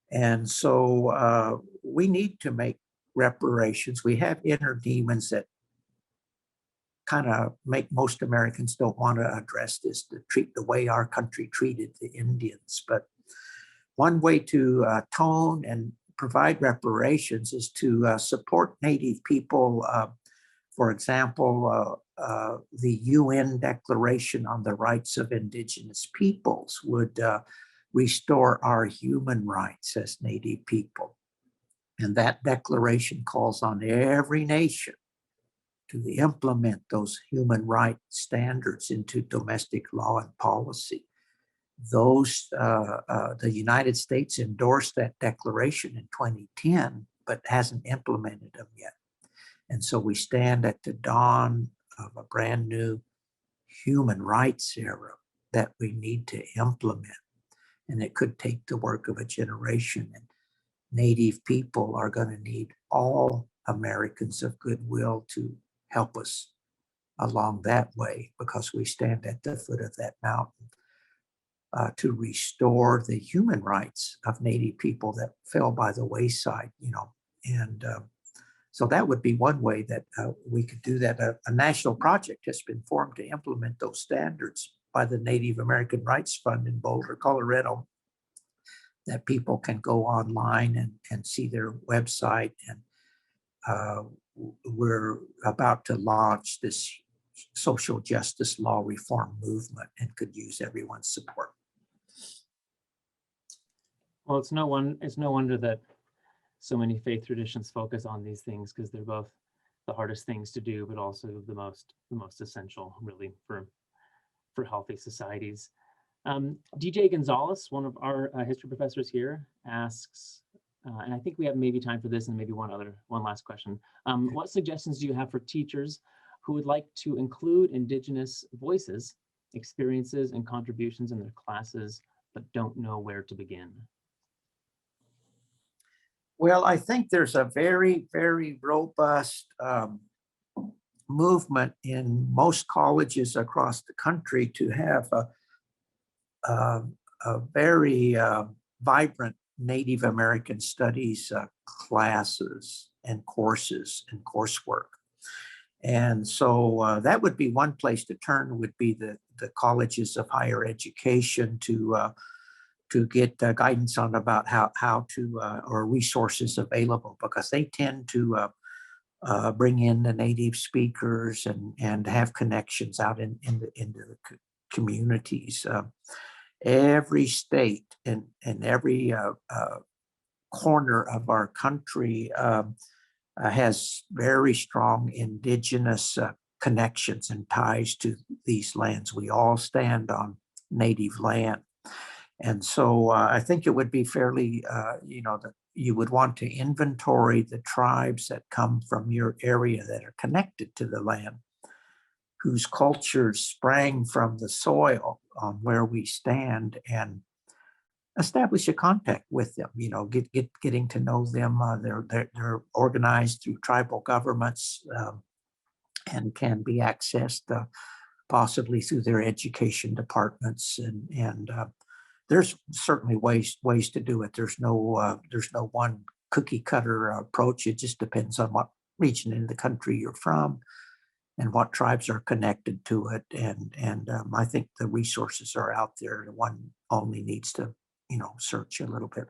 C: And so we need to make reparations. We have inner demons that kind of make most Americans don't want to address this, to treat the way our country treated the Indians. But one way to atone and provide reparations is to support Native people. For example, the UN Declaration on the Rights of Indigenous Peoples would restore our human rights as Native people. And that declaration calls on every nation to implement those human rights standards into domestic law and policy. The United States endorsed that declaration in 2010, but hasn't implemented them yet. And so we stand at the dawn of a brand new human rights era that we need to implement. And it could take the work of a generation. And Native people are going to need all Americans of goodwill to help us along that way, because we stand at the foot of that mountain to restore the human rights of Native people that fell by the wayside, and so that would be one way that we could do that. A national project has been formed to implement those standards by the Native American Rights Fund in Boulder, Colorado, that people can go online and see their website. And we're about to launch this social justice law reform movement and could use everyone's support.
B: Well, it's no wonder that so many faith traditions focus on these things, because they're both the hardest things to do, but also the most essential, really, for healthy societies. DJ Gonzalez, one of our history professors here, asks, and I think we have maybe time for this and maybe one last question. What suggestions do you have for teachers who would like to include Indigenous voices, experiences, and contributions in their classes, but don't know where to begin?
C: Well, I think there's a very, very robust movement in most colleges across the country to have a very vibrant Native American studies classes and courses and coursework. And so that would be one place to turn, would be the colleges of higher education to get guidance on about how to, or resources available, because they tend to bring in the Native speakers and have connections out in the communities. Every state and every corner of our country has very strong Indigenous connections and ties to these lands. We all stand on Native land. And so I think it would be fairly, that you would want to inventory the tribes that come from your area that are connected to the land, whose cultures sprang from the soil on where we stand, and establish a contact with them. Getting to know them. They're organized through tribal governments, and can be accessed possibly through their education departments, and there's certainly ways to do it. There's no one cookie cutter approach. It just depends on what region in the country you're from and what tribes are connected to it. And I think the resources are out there. One only needs to search a little bit.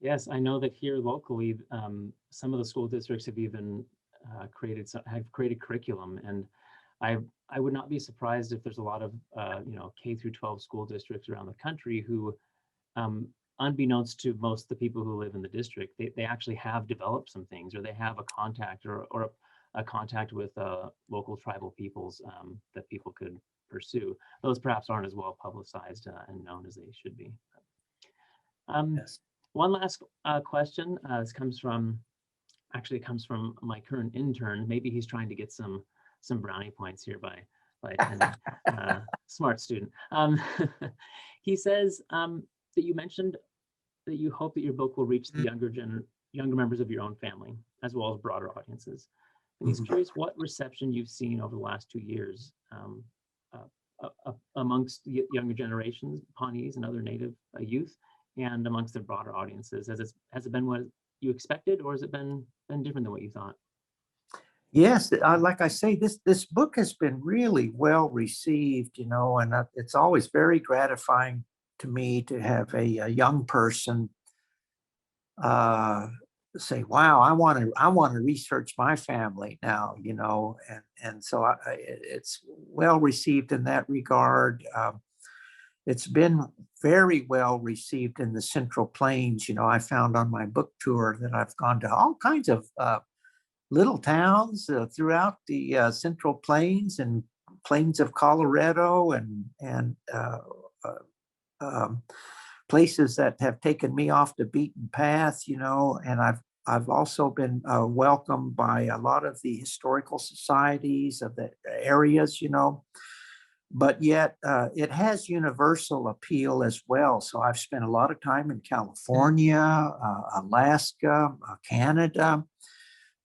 B: Yes, I know that here locally, some of the school districts have even created curriculum, and I would not be surprised if there's a lot of K through 12 school districts around the country who, unbeknownst to most of the people who live in the district, they actually have developed some things, or they have a contact or a contact with local tribal peoples that people could pursue. Those perhaps aren't as well publicized and known as they should be.
C: Yes.
B: One last question. This comes from my current intern. Maybe he's trying to get some brownie points here by attending. Smart student. He says that you mentioned that you hope that your book will reach the younger members of your own family, as well as broader audiences. And he's curious what reception you've seen over the last 2 years amongst younger generations, Pawnees and other Native youth, and amongst the broader audiences. Has it been what you expected, or has it been different than what you thought?
C: Yes, like I say, this book has been really well received, and it's always very gratifying to me to have a young person say, "Wow, I want to research my family now," and so it's well received in that regard. It's been very well received in the Central Plains. I found on my book tour that I've gone to all kinds of little towns throughout the Central Plains and plains of Colorado, and places that have taken me off the beaten path, and I've also been welcomed by a lot of the historical societies of the areas, but yet it has universal appeal as well. So I've spent a lot of time in California, Alaska, Canada,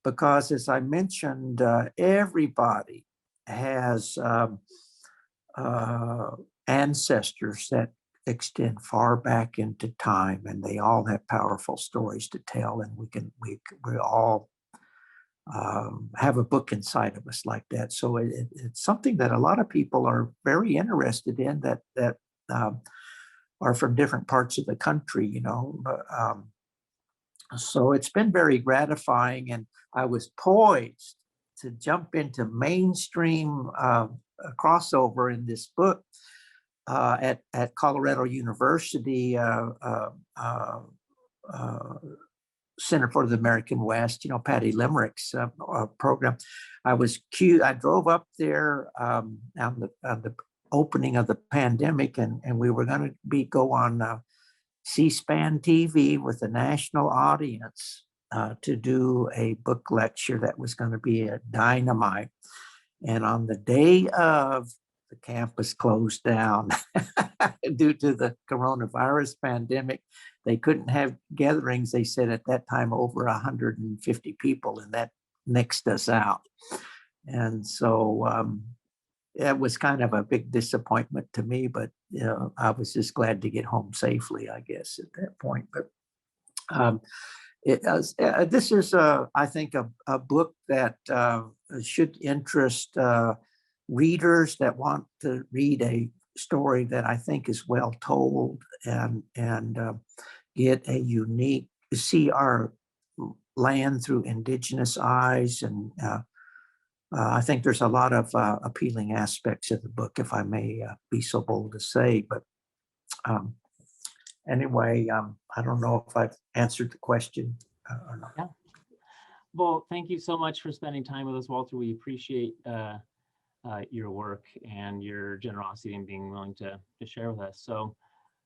C: because as I mentioned, everybody has ancestors that extend far back into time, and they all have powerful stories to tell, and we all have a book inside of us like that. So it's something that a lot of people are very interested in, that are from different parts of the country, so it's been very gratifying, and I was poised to jump into mainstream crossover in this book at Colorado University Center for the American West, Patty Limerick's program. I drove up there on the opening of the pandemic, and we were going to go on C-SPAN TV with a national audience to do a book lecture that was going to be a dynamite. And on the day of, the campus closed down due to the coronavirus pandemic. They couldn't have gatherings. They said at that time over 150 people, and that nixed us out. And so it was kind of a big disappointment to me, but I was just glad to get home safely, I guess, at that point. But this is, I think, a book that should interest readers that want to read a story that I think is well told, and get a unique, see our land through Indigenous eyes. And I think there's a lot of appealing aspects of the book, if I may be so bold to say. But anyway, I don't know if I've answered the question or not.
B: Yeah. Well, thank you so much for spending time with us, Walter. We appreciate your work and your generosity and being willing to share with us. So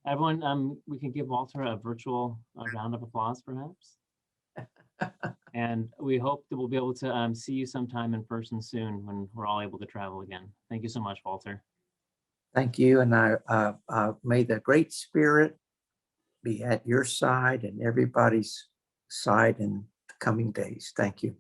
B: everyone, we can give Walter a virtual round of applause, perhaps. And we hope that we'll be able to see you sometime in person soon when we're all able to travel again. Thank you so much, Walter.
C: Thank you. And may the Great Spirit be at your side and everybody's side in the coming days. Thank you.